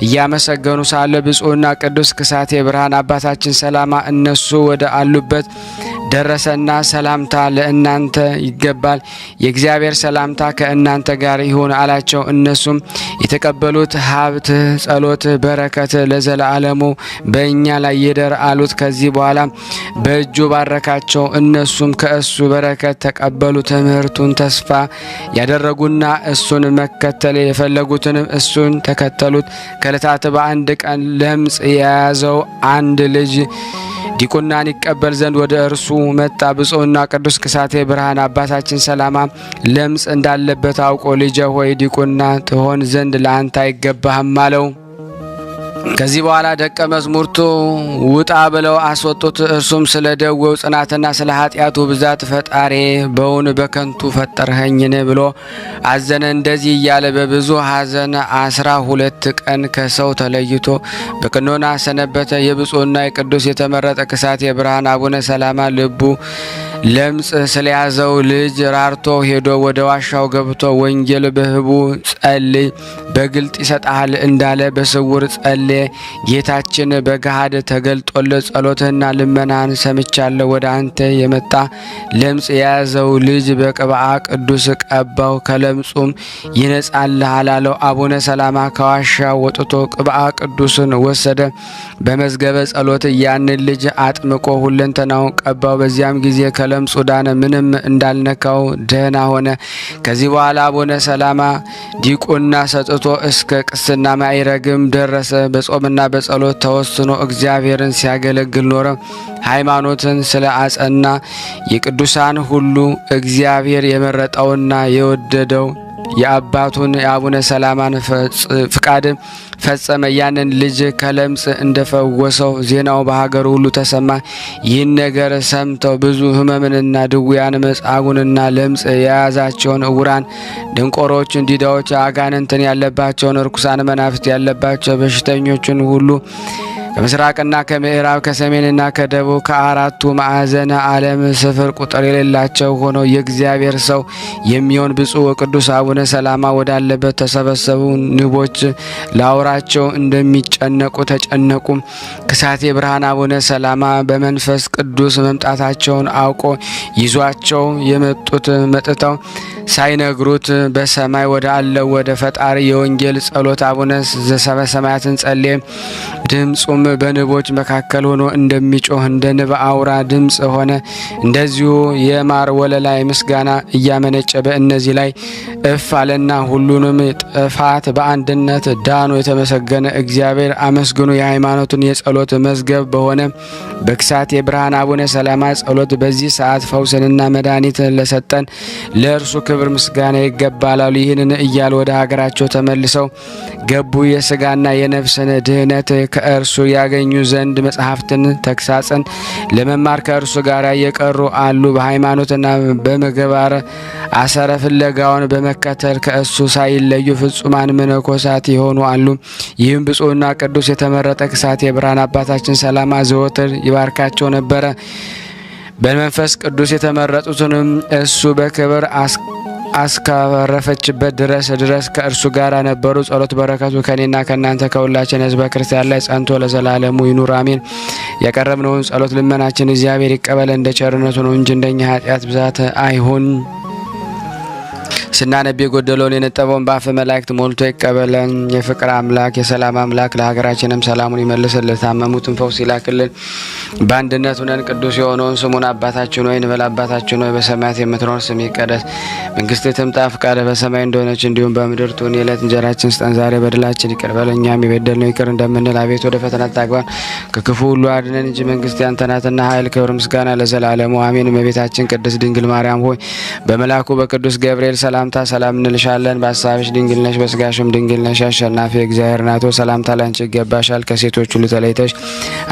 እያመሰገኑ ሳለ ብፁዕና ቅዱስ ከሳቴ ብርሃን አባታችን ሰላማ እነሱ ወደ አሉበት ደረሰና ሰላምታ ለእናንተ ይገባል፣ የእግዚአብሔር ሰላምታ ከእናንተ ጋር ይሁን አላቸው። እነሱም የተቀበሉት ሀብት፣ ጸሎት፣ በረከት ለዘላለሙ በእኛ ላይ ይደር አሉት። ከዚህ በኋላ በእጁ ባረካቸው። እነሱም ከእሱ በረከት ተቀበሉ። ትምህርቱን ተስፋ ያደረጉና እሱን መከተል የፈለጉትንም እሱን ተከተሉት። ከዕለታት በአንድ ቀን ለምጽ የያዘው አንድ ልጅ ዲቁናን ይቀበል ዘንድ ወደ እርሱ መጣ። ብፁዕና ቅዱስ ከሳቴ ብርሃን አባታችን ሰላማ ለምጽ እንዳለበት አውቆ ልጄ ሆይ ዲቁና ትሆን ዘንድ ለአንተ አይገባህም አለው። ከዚህ በኋላ ደቀ መዝሙርቱ ውጣ ብለው አስወጡት። እርሱም ስለ ደዌው ጽናትና ስለ ኃጢአቱ ብዛት ፈጣሪ በውን በከንቱ ፈጠርኸኝን ብሎ አዘነ። እንደዚህ እያለ በብዙ ሐዘን 12 ቀን ከሰው ተለይቶ በቅኖና ሰነበተ። የብፁዕና የቅዱስ የተመረጠ ከሳቴ ብርሃን አቡነ ሰላማ ልቡ ለምጽ ስለያዘው ልጅ ራርቶ ሄዶ ወደ ዋሻው ገብቶ ወንጌል በህቡ ጸልይ በግልጥ ይሰጣል እንዳለ በስውር ጸልየ። ጌታችን በገሃድ ተገልጦለት ጸሎትና ልመናን ሰምቻለሁ፣ ወደ አንተ የመጣ ለምጽ የያዘው ልጅ በቅብአ ቅዱስ ቀባው፣ ከለምጹም ይነጻልሃል አለው። አቡነ ሰላማ ከዋሻው ወጥቶ ቅብአ ቅዱስን ወሰደ። በመዝገበ ጸሎት ያንን ልጅ አጥምቆ ሁለንተናው ቀባው። በዚያም ጊዜ ለምጹ ዳነ፣ ምንም እንዳልነካው ደህና ሆነ። ከዚህ በኋላ አቡነ ሰላማ ዲቁና ሰጥቶ እስከ ቅስና ማዕረግም ደረሰ። በጾምና በጸሎት ተወስኖ እግዚአብሔርን ሲያገለግል ኖረ። ሃይማኖትን ስለ አጸና የቅዱሳን ሁሉ እግዚአብሔር የመረጠውና የወደደው የአባቱን የአቡነ ሰላማን ፍቃድ ፈጸመ። ያንን ልጅ ከለምጽ እንደፈወሰው ዜናው በሀገሩ ሁሉ ተሰማ። ይህን ነገር ሰምተው ብዙ ሕመምንና ድውያን መጻጉንና ለምጽ የያዛቸውን እውራን፣ ድንቆሮችን፣ ዲዳዎች፣ አጋንንትን ያለባቸውን ርኩሳን መናፍስት ያለባቸው በሽተኞችን ሁሉ ከምስራቅና ከምዕራብ ከሰሜንና ከደቡብ ከአራቱ ማዕዘነ ዓለም ስፍር ቁጥር የሌላቸው ሆነው የእግዚአብሔር ሰው የሚሆን ብፁዕ ወቅዱስ አቡነ ሰላማ ወዳለበት ተሰበሰቡ። ንቦች ላውራቸው እንደሚጨነቁ ተጨነቁ። ከሳቴ ብርሃን አቡነ ሰላማ በመንፈስ ቅዱስ መምጣታቸውን አውቆ ይዟቸው የመጡት መጥተው ሳይነግሩት በሰማይ ወደ አለው ወደ ፈጣሪ የወንጌል ጸሎት አቡነ ዘበሰማያትን ጸልየ ድምጹም በንቦች መካከል ሆኖ እንደሚጮህ እንደ ንብ አውራ ድምጽ ሆነ። እንደዚሁ የማር ወለላ ምስጋና እያመነጨ በእነዚህ ላይ እፍ አለና ሁሉንም ጥፋት በአንድነት ዳኑ። የተመሰገነ እግዚአብሔር አመስግኑ። የሃይማኖትን የጸሎት መዝገብ በሆነ በክሳት የብርሃን አቡነ ሰላማ ጸሎት በዚህ ሰዓት ፈውስንና መድኃኒት ለሰጠን ለእርሱ ክብር ምስጋና ይገባላሉ። ይህንን እያሉ ወደ ሀገራቸው ተመልሰው ገቡ። የስጋና የነፍስን ድህነት ከእርሱ ያገኙ ዘንድ መጽሐፍትን ተግሳጽን ለመማር ከእርሱ ጋር የቀሩ አሉ። በሃይማኖትና በምግባር አሰረ ፍለጋውን በመከተል ከእሱ ሳይለዩ ፍጹማን መነኮሳት የሆኑ አሉ። ይህም ብፁዕና ቅዱስ የተመረጠ ክሳት የብርሃን አባታችን ሰላማ ዘወትር ይባርካቸው ነበረ። በመንፈስ ቅዱስ የተመረጡትንም እሱ በክብር አስካረፈችበት ድረስ ከእርሱ ጋር ነበሩ። ጸሎት በረከቱ ከኔና ከእናንተ ከሁላችን ሕዝበ ክርስቲያን ላይ ጸንቶ ለዘላለሙ ይኑር አሜን። ያቀረብነውን ጸሎት ልመናችን እግዚአብሔር ይቀበል እንደ ቸርነቱ ነው እንጂ እንደኛ ኃጢአት ብዛት አይሁን። ስናነብ የጎደለውን የነጠበውን በአፈ መላእክት ሞልቶ ይቀበለን። የፍቅር አምላክ የሰላም አምላክ ለሀገራችንም ሰላሙን ይመልስልን፣ ለታመሙትን ፈውስ ይላክልን። በአንድነት ሆነን ቅዱስ የሆነውን ስሙን አባታችን ሆይ እንበል። አባታችን ሆይ በሰማያት የምትኖር ስምህ ይቀደስ፣ መንግስትህ ትምጣ፣ ፈቃድህ በሰማይ እንደሆነች እንዲሁም በምድር ትሁን። የዕለት እንጀራችንን ስጠን ዛሬ፣ በደላችን ይቅር በለን እኛም የበደልነው ይቅር እንደምንል፣ አቤት ወደ ፈተና አታግባን ከክፉ ሁሉ አድነን እንጂ መንግስት ያንተ ናትና ኃይል፣ ክብር፣ ምስጋና ለዘላለሙ አሜን። እመቤታችን ቅድስት ድንግል ማርያም ሆይ በመልአኩ በቅዱስ ገብርኤል ሰላምታ ሰላም እንልሻለን። በሀሳብሽ ድንግል ነሽ፣ በስጋሽም ድንግል ነሽ። አሸናፊ እግዚአብሔር ናቶ ሰላምታ ላንቺ ይገባሻል። ከሴቶች ሁሉ ተለይተሽ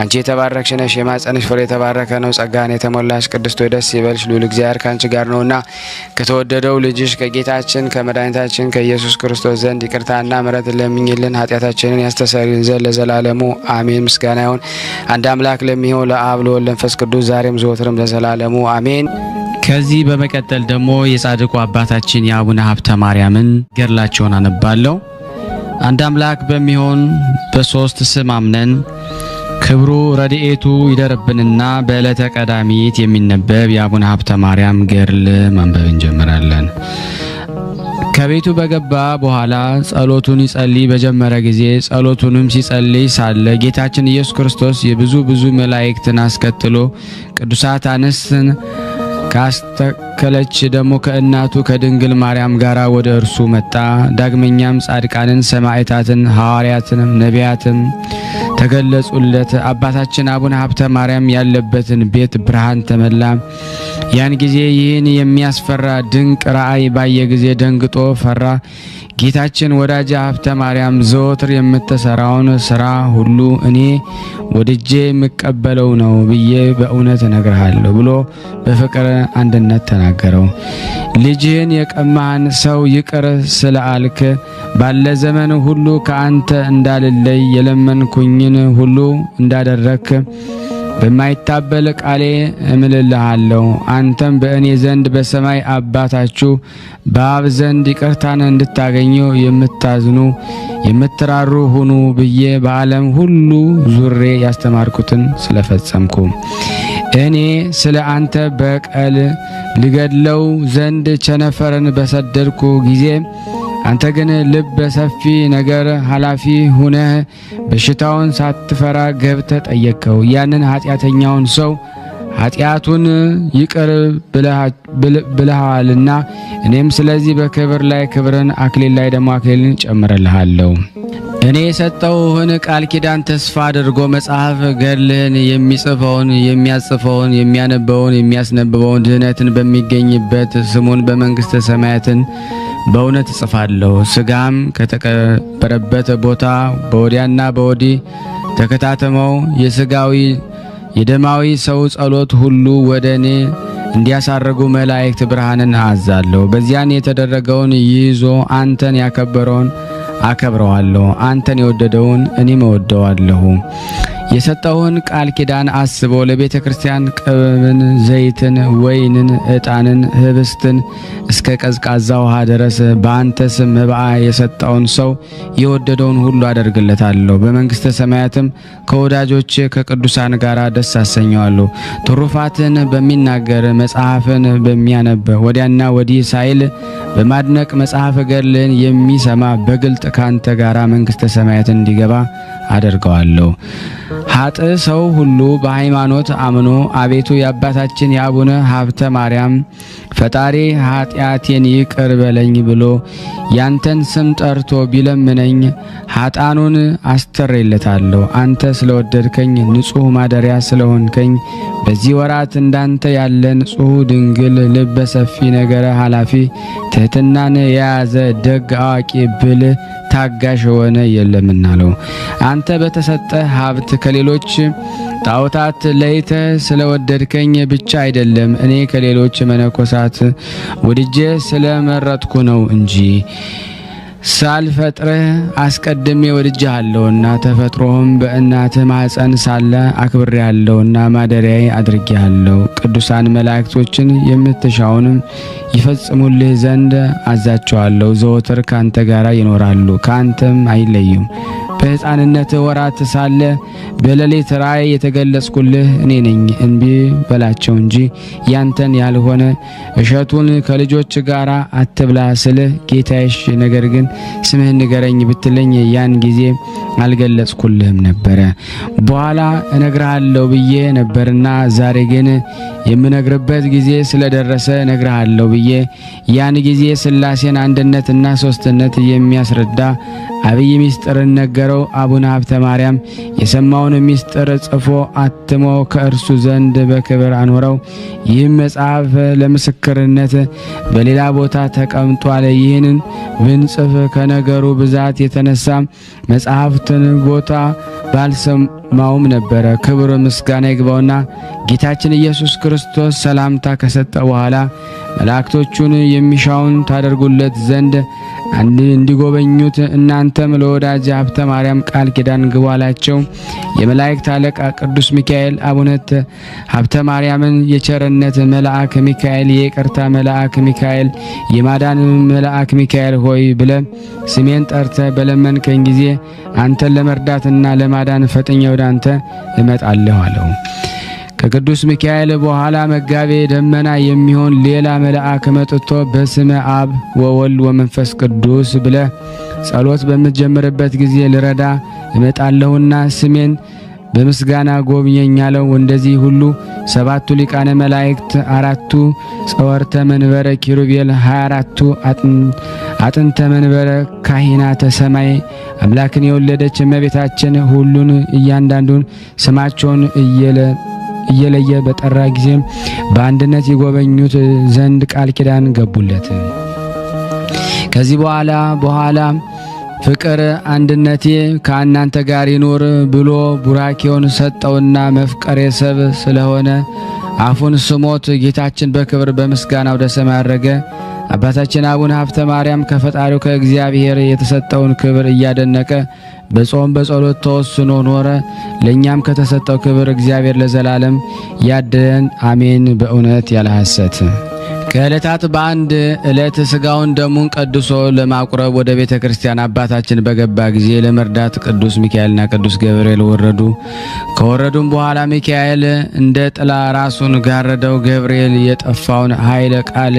አንቺ የተባረክሽ ነሽ፣ የማኅፀንሽ ፍሬ የተባረከ ነው። ጸጋን የተሞላሽ ቅድስት ሆይ ደስ ይበልሽ፣ ልዑል እግዚአብሔር ካንቺ ጋር ነውና ከተወደደው ልጅሽ ከጌታችን ከመድኃኒታችን ከኢየሱስ ክርስቶስ ዘንድ ይቅርታና ምሕረት ለምኝልን ኃጢአታችንን ያስተሰርይልን ዘንድ ለዘላለሙ አሜን። ምስጋና ይሁን አንድ አምላክ ለሚሆን ለአብ ለወልድ ለመንፈስ ቅዱስ ዛሬም ዘወትርም ለዘላለሙ አሜን። ከዚህ በመቀጠል ደግሞ የጻድቁ አባታችን የአቡነ ሀብተ ማርያምን ገድላቸውን አነባለሁ። አንድ አምላክ በሚሆን በሶስት ስም አምነን ክብሩ ረድኤቱ ይደርብንና በዕለተ ቀዳሚት የሚነበብ የአቡነ ሀብተ ማርያም ገድል ማንበብ እንጀምራለን። ከቤቱ በገባ በኋላ ጸሎቱን ይጸልይ በጀመረ ጊዜ ጸሎቱንም ሲጸልይ ሳለ ጌታችን ኢየሱስ ክርስቶስ የብዙ መላእክትን አስከትሎ ቅዱሳት አንስትን ካስተከለች ደግሞ ከእናቱ ከድንግል ማርያም ጋር ወደ እርሱ መጣ። ዳግመኛም ጻድቃንን፣ ሰማዕታትን፣ ሐዋርያትን፣ ነቢያትን ተገለጹለት። አባታችን አቡነ ሀብተ ማርያም ያለበትን ቤት ብርሃን ተመላ። ያን ጊዜ ይህን የሚያስፈራ ድንቅ ራእይ ባየ ጊዜ ደንግጦ ፈራ። ጌታችን ወዳጄ ሀብተ ማርያም ዘወትር የምትሰራውን ስራ ሁሉ እኔ ወድጄ የምቀበለው ነው ብዬ በእውነት እነግርሃለሁ ብሎ በፍቅር አንድነት ተናገረው። ልጅህን የቀማህን ሰው ይቅር ስለአልክ ባለ ዘመን ሁሉ ከአንተ እንዳልለይ የለመንኩኝን ሁሉ እንዳደረክ በማይታበል ቃሌ እምልልሃለሁ። አንተም በእኔ ዘንድ በሰማይ አባታችሁ በአብ ዘንድ ይቅርታን እንድታገኙ የምታዝኑ የምትራሩ ሁኑ ብዬ በዓለም ሁሉ ዙሬ ያስተማርኩትን ስለፈጸምኩ እኔ ስለ አንተ በቀል ልገድለው ዘንድ ቸነፈርን በሰደድኩ ጊዜ አንተ ግን ልበ ሰፊ ነገር ኃላፊ ሁነህ በሽታውን ሳትፈራ ገብተህ ጠየቅከው። ያንን ኃጢአተኛውን ሰው ኃጢአቱን ይቅር ብለሃልና እኔም ስለዚህ በክብር ላይ ክብርን፣ አክሊል ላይ ደግሞ አክሊልን ጨምርልሃለሁ። እኔ የሰጠውህን ቃል ኪዳን ተስፋ አድርጎ መጽሐፍ ገድልህን የሚጽፈውን የሚያጽፈውን የሚያነበውን የሚያስነብበውን ድህነትን በሚገኝበት ስሙን በመንግሥተ ሰማያትን በእውነት እጽፋለሁ። ስጋም ከተቀበረበት ቦታ በወዲያና በወዲህ ተከታተመው። የስጋዊ የደማዊ ሰው ጸሎት ሁሉ ወደ እኔ እንዲያሳርጉ መላእክት ብርሃንን አዛለሁ። በዚያን የተደረገውን ይዞ አንተን ያከበረውን አከብረዋለሁ፣ አንተን የወደደውን እኔም እወደዋለሁ። የሰጠውን ቃል ኪዳን አስቦ ለቤተ ክርስቲያን ቅብን፣ ዘይትን፣ ወይንን፣ ዕጣንን፣ ህብስትን እስከ ቀዝቃዛ ውሃ ድረስ በአንተ ስም መብአ የሰጠውን ሰው የወደደውን ሁሉ አደርግለታለሁ። በመንግሥተ ሰማያትም ከወዳጆች ከቅዱሳን ጋር ደስ አሰኘዋለሁ። ትሩፋትን በሚናገር መጽሐፍን በሚያነብ ወዲያና ወዲህ ሳይል በማድነቅ መጽሐፈ ገድልን የሚሰማ በግልጥ ካንተ ጋራ መንግሥተ ሰማያት እንዲገባ አደርገዋለሁ። ሀጥ ሰው ሁሉ በሃይማኖት አምኖ አቤቱ የአባታችን የአቡነ ሀብተ ማርያም ፈጣሪ ኃጢአቴን ይቅር በለኝ ብሎ ያንተን ስም ጠርቶ ቢለምነኝ ኃጣኑን አስተሰርይለታለሁ። አንተ ስለወደድከኝ ንጹሕ ማደሪያ ስለሆንከኝ በዚህ ወራት እንዳንተ ያለ ንጹሕ ድንግል ልበ ሰፊ ነገረ ኃላፊ ትሕትናን የያዘ ደግ አዋቂ ብልህ ታጋሽ የሆነ የለምና ነው። አንተ በተሰጠ ሀብት ከሌሎች ጣዖታት ለይተ ስለወደድከኝ ብቻ አይደለም፣ እኔ ከሌሎች መነኮሳት ወድጄ ስለመረጥኩ ነው እንጂ ሳልፈጥርህ አስቀድሜ ወድጄሃለሁና ተፈጥሮህም በእናትህ ማኅፀን ሳለ አክብሬሃለሁና ማደሪያዬ አድርጌሃለሁ። ቅዱሳን መላእክቶችን የምትሻውንም ይፈጽሙልህ ዘንድ አዛቸዋለሁ። ዘወትር ካንተ ጋር ይኖራሉ፣ ካንተም አይለዩም። በሕፃንነት ወራት ሳለ በሌሊት ራእይ የተገለጽኩልህ እኔ ነኝ። እንቢ በላቸው እንጂ ያንተን ያልሆነ እሸቱን ከልጆች ጋር አትብላ ስልህ ጌታዬሽ፣ ነገር ግን ስምህን ንገረኝ ብትለኝ ያን ጊዜ አልገለጽኩልህም ነበረ። በኋላ እነግርሃለሁ ብዬ ነበርና ዛሬ ግን የምነግርበት ጊዜ ስለደረሰ እነግርሃለሁ ብዬ ያን ጊዜ ሥላሴን አንድነትና ሦስትነት የሚያስረዳ አብይ ምስጢርን ነገረው። አቡነ ሀብተ ማርያም የሰማውን ምስጢር ጽፎ አትሞ ከእርሱ ዘንድ በክብር አኖረው። ይህም መጽሐፍ ለምስክርነት በሌላ ቦታ ተቀምጧል። ይህንን ብንጽፍ ከነገሩ ብዛት የተነሳ መጽሐፍትን ቦታ ባልሰማውም ነበረ። ክብር ምስጋና ይግባውና ጌታችን ኢየሱስ ክርስቶስ ሰላምታ ከሰጠ በኋላ መላእክቶቹን የሚሻውን ታደርጉለት ዘንድ እንዲጎበኙት እናንተም ለወዳጅ ሀብተ ማርያም ቃል ኪዳን ግቡ አላቸው። የመላእክት አለቃ ቅዱስ ሚካኤል አቡነ ሀብተ ማርያምን የቸርነት መልአክ ሚካኤል፣ የይቅርታ መልአክ ሚካኤል፣ የማዳን መልአክ ሚካኤል ሆይ ብለ ስሜን ጠርተ በለመንከኝ ጊዜ አንተን ለመርዳትና ለማዳን ፈጥኜ ወደ አንተ እመጣለሁ አለው። ከቅዱስ ሚካኤል በኋላ መጋቤ ደመና የሚሆን ሌላ መልአክ መጥቶ በስመ አብ ወወልድ ወመንፈስ ቅዱስ ብለ ጸሎት በምትጀምርበት ጊዜ ልረዳ እመጣለሁና ስሜን በምስጋና ጎብኘኝ አለው። እንደዚህ ሁሉ ሰባቱ ሊቃነ መላእክት፣ አራቱ ጸወርተ መንበረ ኪሩቤል፣ 24ቱ አጥንተ መንበረ ካህናተ ሰማይ አምላክን የወለደች እመቤታችን ሁሉን እያንዳንዱን ስማቸውን እየለየ በጠራ ጊዜ በአንድነት ይጎበኙት ዘንድ ቃል ኪዳን ገቡለት። ከዚህ በኋላ ፍቅር አንድነቴ ከእናንተ ጋር ይኖር ብሎ ቡራኬውን ሰጠውና መፍቀሬ ሰብ ስለሆነ አፉን ስሞት ጌታችን በክብር በምስጋና ወደ ሰማይ አረገ። አባታችን አቡነ ሀብተ ማርያም ከፈጣሪው ከእግዚአብሔር የተሰጠውን ክብር እያደነቀ በጾም በጸሎት ተወስኖ ኖረ። ለእኛም ከተሰጠው ክብር እግዚአብሔር ለዘላለም ያድለን፣ አሜን። በእውነት ያለ ሐሰት። ከዕለታት በአንድ ዕለት ሥጋውን ደሙን ቀድሶ ለማቁረብ ወደ ቤተ ክርስቲያን አባታችን በገባ ጊዜ ለመርዳት ቅዱስ ሚካኤልና ቅዱስ ገብርኤል ወረዱ። ከወረዱም በኋላ ሚካኤል እንደ ጥላ ራሱን ጋረደው። ገብርኤል የጠፋውን ኃይለ ቃል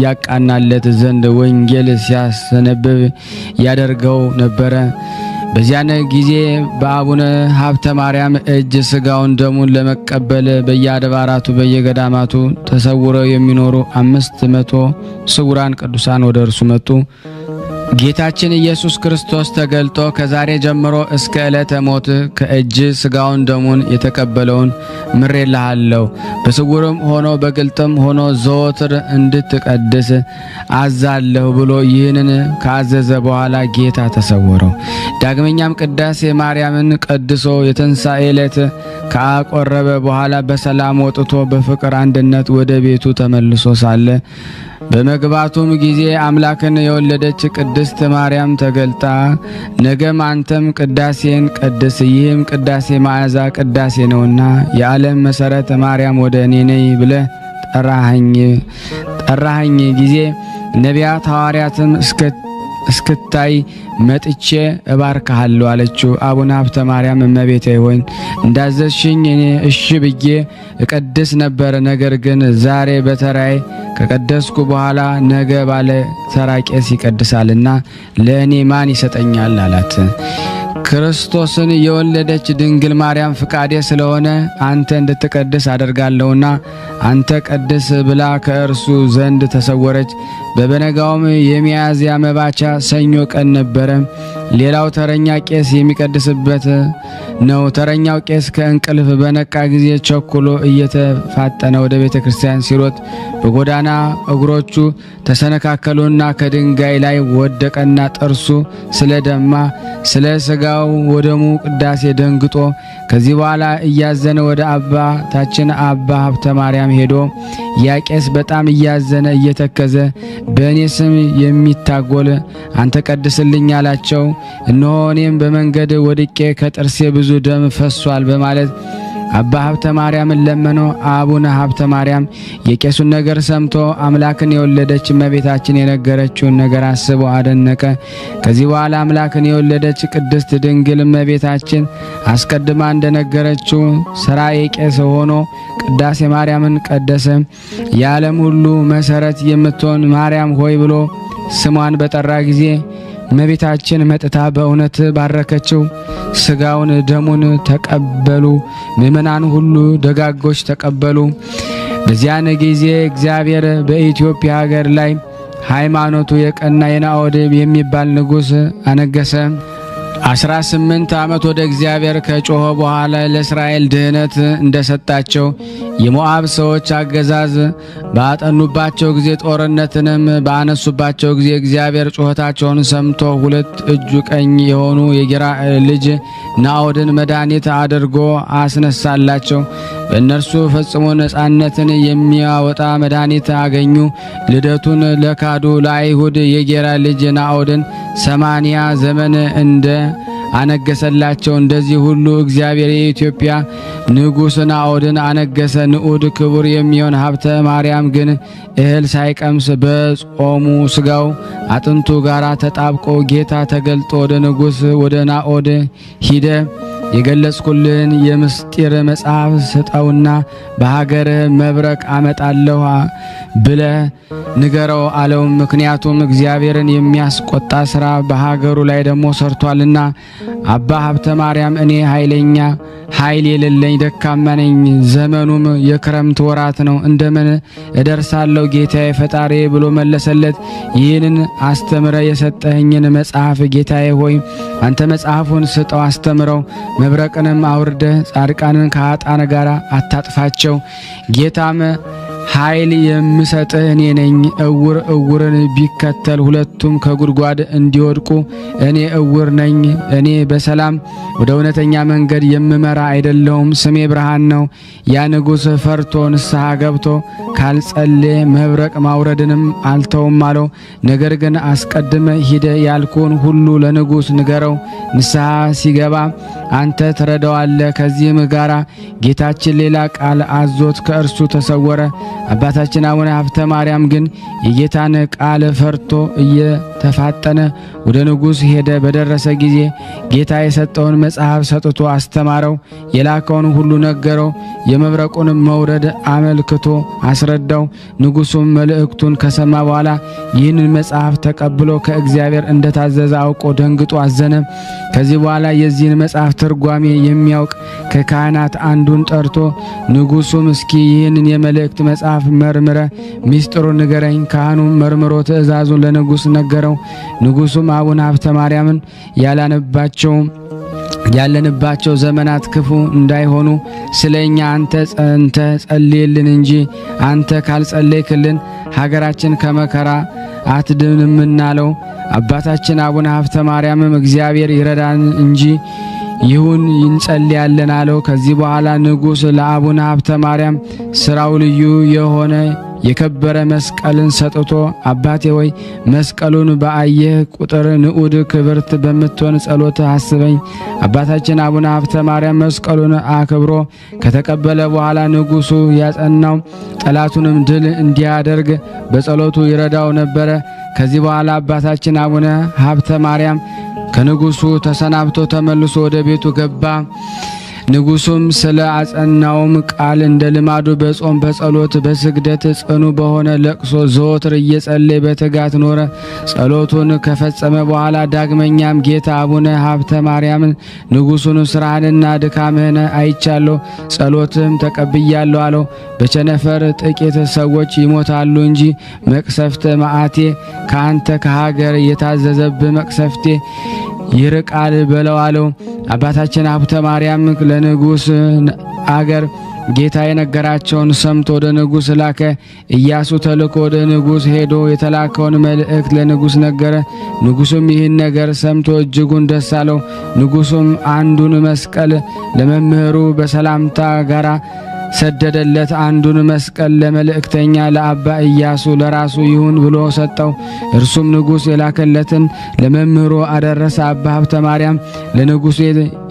ያቃናለት ዘንድ ወንጌል ሲያስነብብ ያደርገው ነበረ። በዚያን ጊዜ በአቡነ ሀብተ ማርያም እጅ ሥጋውን ደሙን ለመቀበል በየአድባራቱ በየገዳማቱ ተሰውረው የሚኖሩ 500 ስውራን ቅዱሳን ወደ እርሱ መጡ። ጌታችን ኢየሱስ ክርስቶስ ተገልጦ ከዛሬ ጀምሮ እስከ ዕለተ ሞት ከእጅ ሥጋውን ደሙን የተቀበለውን ምሬልሃለሁ፣ በስውርም ሆኖ በግልጥም ሆኖ ዘወትር እንድትቀድስ አዛለሁ ብሎ ይህንን ካዘዘ በኋላ ጌታ ተሰወረው። ዳግመኛም ቅዳሴ ማርያምን ቀድሶ የትንሣኤ ዕለት ካቆረበ በኋላ በሰላም ወጥቶ በፍቅር አንድነት ወደ ቤቱ ተመልሶ ሳለ በመግባቱም ጊዜ አምላክን የወለደች ቅድስት ማርያም ተገልጣ ነገም አንተም ቅዳሴን ቀድስ፣ ይህም ቅዳሴ መዓዛ ቅዳሴ ነውና የዓለም መሰረት ማርያም ወደ እኔ ነይ ብለ ጠራኸኝ ጊዜ ነቢያት ሐዋርያትም እስክታይ መጥቼ እባርካለሁ አለችው። አቡነ ሀብተ ማርያም እመቤቴ ሆይ እንዳዘዝሽኝ እኔ እሺ ብዬ እቀድስ ነበር። ነገር ግን ዛሬ በተራይ ከቀደስኩ በኋላ ነገ ባለ ተራ ቄስ ይቀድሳልና ለእኔ ማን ይሰጠኛል አላት። ክርስቶስን የወለደች ድንግል ማርያም ፍቃዴ ስለሆነ አንተ እንድትቀድስ አደርጋለሁና አንተ ቀድስ ብላ ከእርሱ ዘንድ ተሰወረች። በበነጋውም የሚያዝያ መባቻ ሰኞ ቀን ነበረ። ሌላው ተረኛ ቄስ የሚቀድስበት ነው። ተረኛው ቄስ ከእንቅልፍ በነቃ ጊዜ ቸኩሎ እየተፋጠነ ወደ ቤተ ክርስቲያን ሲሮጥ በጎዳና እግሮቹ ተሰነካከሉና ከድንጋይ ላይ ወደቀና ጥርሱ ስለደማ ስለ ሥጋው ወደሙ ቅዳሴ ደንግጦ ከዚህ በኋላ እያዘነ ወደ አባታችን አባ ሀብተ ማርያም ሄዶ ያ ቄስ በጣም እያዘነ እየተከዘ በእኔ ስም የሚታጎል አንተ ቀድስልኝ አላቸው። እነሆ እኔም በመንገድ ወድቄ ከጥርሴ ብዙ ደም ፈሷል በማለት አባ ሀብተ ማርያምን ለመነው። አቡነ ሀብተ ማርያም የቄሱን ነገር ሰምቶ አምላክን የወለደች እመቤታችን የነገረችውን ነገር አስቦ አደነቀ። ከዚህ በኋላ አምላክን የወለደች ቅድስት ድንግል እመቤታችን አስቀድማ እንደነገረችው ሥራዬ ቄስ ሆኖ ቅዳሴ ማርያምን ቀደሰ። የዓለም ሁሉ መሰረት የምትሆን ማርያም ሆይ ብሎ ስሟን በጠራ ጊዜ እመቤታችን መጥታ በእውነት ባረከችው። ሥጋውን ደሙን ተቀበሉ። ምእመናን ሁሉ ደጋጎች ተቀበሉ። በዚያን ጊዜ እግዚአብሔር በኢትዮጵያ ሀገር ላይ ሃይማኖቱ የቀና የናዖድ የሚባል ንጉሥ አነገሰ። 18 ዓመት ወደ እግዚአብሔር ከጮኸ በኋላ ለእስራኤል ድህነት እንደሰጣቸው የሞዓብ ሰዎች አገዛዝ ባጠኑባቸው ጊዜ ጦርነትንም ባነሱባቸው ጊዜ እግዚአብሔር ጩኸታቸውን ሰምቶ ሁለት እጁ ቀኝ የሆኑ የጌራ ልጅ ናዖድን መድኃኒት አድርጎ አስነሳላቸው። በእነርሱ ፈጽሞ ነጻነትን የሚያወጣ መድኃኒት አገኙ። ልደቱን ለካዱ ለአይሁድ የጌራ ልጅ ናዖድን 80 ዘመን እንደ አነገሰላቸው እንደዚህ ሁሉ እግዚአብሔር የኢትዮጵያ ንጉሥ ናዖድን አነገሰ። ንዑድ ክቡር የሚሆን ሀብተ ማርያም ግን እህል ሳይቀምስ በጾሙ ሥጋው አጥንቱ ጋር ተጣብቆ ጌታ ተገልጦ ወደ ንጉሥ ወደ ናዖድ ሂደ የገለጽኩልን የምስጢር መጽሐፍ ስጠውና በሀገር መብረቅ አመጣለሁ ብለ ንገረው አለው። ምክንያቱም እግዚአብሔርን የሚያስቆጣ ሥራ በሀገሩ ላይ ደግሞ ሰርቷልና። አባ ሀብተ ማርያም እኔ ኃይል የሌለኝ ደካማ ነኝ፣ ዘመኑም የክረምት ወራት ነው፣ እንደምን እደርሳለሁ ጌታዬ ፈጣሪ ብሎ መለሰለት። ይህንን አስተምረ የሰጠኸኝን መጽሐፍ ጌታዬ ሆይ አንተ መጽሐፉን ስጠው አስተምረው፣ መብረቅንም አውርደህ ጻድቃንን ከኃጥአን ጋር አታጥፋቸው። ጌታም ኃይል የምሰጥህ እኔ ነኝ። እውር እውርን ቢከተል ሁለቱም ከጉድጓድ እንዲወድቁ እኔ እውር ነኝ። እኔ በሰላም ወደ እውነተኛ መንገድ የምመራ አይደለሁም። ስሜ ብርሃን ነው። ያ ንጉሥ ፈርቶ ንስሐ ገብቶ ካልጸለየ መብረቅ ማውረድንም አልተውም አለው። ነገር ግን አስቀድመ ሂደ ያልኩን ሁሉ ለንጉሥ ንገረው። ንስሐ ሲገባ አንተ ትረዳዋለህ። ከዚህም ጋራ ጌታችን ሌላ ቃል አዞት ከእርሱ ተሰወረ። አባታችን አቡነ ሀብተ ማርያም ግን የጌታን ቃል ፈርቶ እየተፋጠነ ወደ ንጉሥ ሄደ። በደረሰ ጊዜ ጌታ የሰጠውን መጽሐፍ ሰጥቶ አስተማረው። የላከውን ሁሉ ነገረው። የመብረቁን መውረድ አመልክቶ አስረዳው። ንጉሡም መልእክቱን ከሰማ በኋላ ይህንን መጽሐፍ ተቀብሎ ከእግዚአብሔር እንደታዘዘ አውቆ ደንግጦ አዘነ። ከዚህ በኋላ የዚህን መጽሐፍ ትርጓሜ የሚያውቅ ከካህናት አንዱን ጠርቶ ንጉሡም እስኪ ይህንን የመልእክት መጽሐፍ መርምረ ሚስጥሩን ንገረኝ። ካህኑም መርምሮ ትእዛዙን ለንጉሥ ነገረው። ንጉሡም አቡነ ሀብተ ማርያምን ያለንባቸው ዘመናት ክፉ እንዳይሆኑ ስለኛ አንተ ጸልይልን እንጂ አንተ ካልጸለይክልን ሀገራችን ከመከራ አትድንምናለው። አባታችን አቡነ ሀብተ ማርያምም እግዚአብሔር ይረዳን እንጂ ይሁን እንጸልያለን አለው። ከዚህ በኋላ ንጉሥ ለአቡነ ሀብተ ማርያም ስራው ልዩ የሆነ የከበረ መስቀልን ሰጥቶ አባቴ ወይ መስቀሉን በአየህ ቁጥር ንዑድ ክብርት በምትሆን ጸሎት አስበኝ። አባታችን አቡነ ሀብተ ማርያም መስቀሉን አክብሮ ከተቀበለ በኋላ ንጉሡ ያጸናው ጠላቱንም ድል እንዲያደርግ በጸሎቱ ይረዳው ነበረ። ከዚህ በኋላ አባታችን አቡነ ሀብተ ማርያም ከንጉሡ ተሰናብቶ ተመልሶ ወደ ቤቱ ገባ። ንጉሱም ስለ አጸናውም ቃል እንደ ልማዱ በጾም በጸሎት በስግደት ጽኑ በሆነ ለቅሶ ዘወትር እየጸለየ በትጋት ኖረ። ጸሎቱን ከፈጸመ በኋላ ዳግመኛም ጌታ አቡነ ሀብተ ማርያምን ንጉሱን ስራህንና ድካምህን አይቻለሁ፣ ጸሎትም ተቀብያለሁ አለው። በቸነፈር ጥቂት ሰዎች ይሞታሉ እንጂ መቅሰፍተ መዓቴ ከአንተ ከሀገር የታዘዘብህ መቅሰፍቴ ይርቃል በለው አለው። አባታችን ሀብተ ማርያም ለንጉስ አገር ጌታ የነገራቸውን ሰምቶ ወደ ንጉስ ላከ። ኢያሱ ተልኮ ወደ ንጉስ ሄዶ የተላከውን መልእክት ለንጉስ ነገረ። ንጉሱም ይህን ነገር ሰምቶ እጅጉን ደስ አለው። ንጉሱም አንዱን መስቀል ለመምህሩ በሰላምታ ጋራ ሰደደለት። አንዱን መስቀል ለመልእክተኛ ለአባ ኢያሱ ለራሱ ይሁን ብሎ ሰጠው። እርሱም ንጉስ የላከለትን ለመምህሩ አደረሰ። አባ ሀብተ ማርያም ለንጉሱ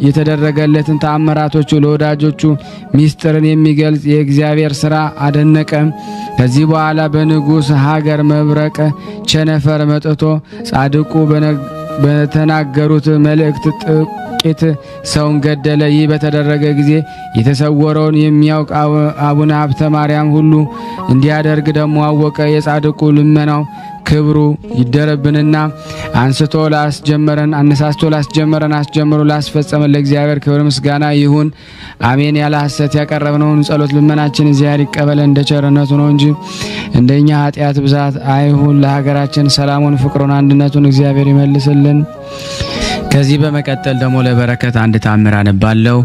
የተደረገለትን ተአምራቶቹ ለወዳጆቹ ሚስጥርን የሚገልጽ የእግዚአብሔር ሥራ አደነቀ። ከዚህ በኋላ በንጉስ ሀገር መብረቅ ቸነፈር መጥቶ ጻድቁ በተናገሩት መልእክት ጥቂት ሰውን ገደለ። ይህ በተደረገ ጊዜ የተሰወረውን የሚያውቅ አቡነ ሀብተ ማርያም ሁሉ እንዲያደርግ ደግሞ አወቀ። የጻድቁ ልመናው ክብሩ ይደረብንና አነሳስቶ ላስጀመረን አስጀምሮ ላስፈጸመን ለእግዚአብሔር ክብር ምስጋና ይሁን፣ አሜን። ያለ ሐሰት ያቀረብነውን ጸሎት ልመናችን እግዚአብሔር ይቀበለን እንደ ቸርነቱ ነው እንጂ እንደኛ ኃጢአት ብዛት አይሁን። ለሀገራችን ሰላሙን፣ ፍቅሩን፣ አንድነቱን እግዚአብሔር ይመልስልን። ከዚህ በመቀጠል ደግሞ ለበረከት አንድ ተአምር አነባለሁ።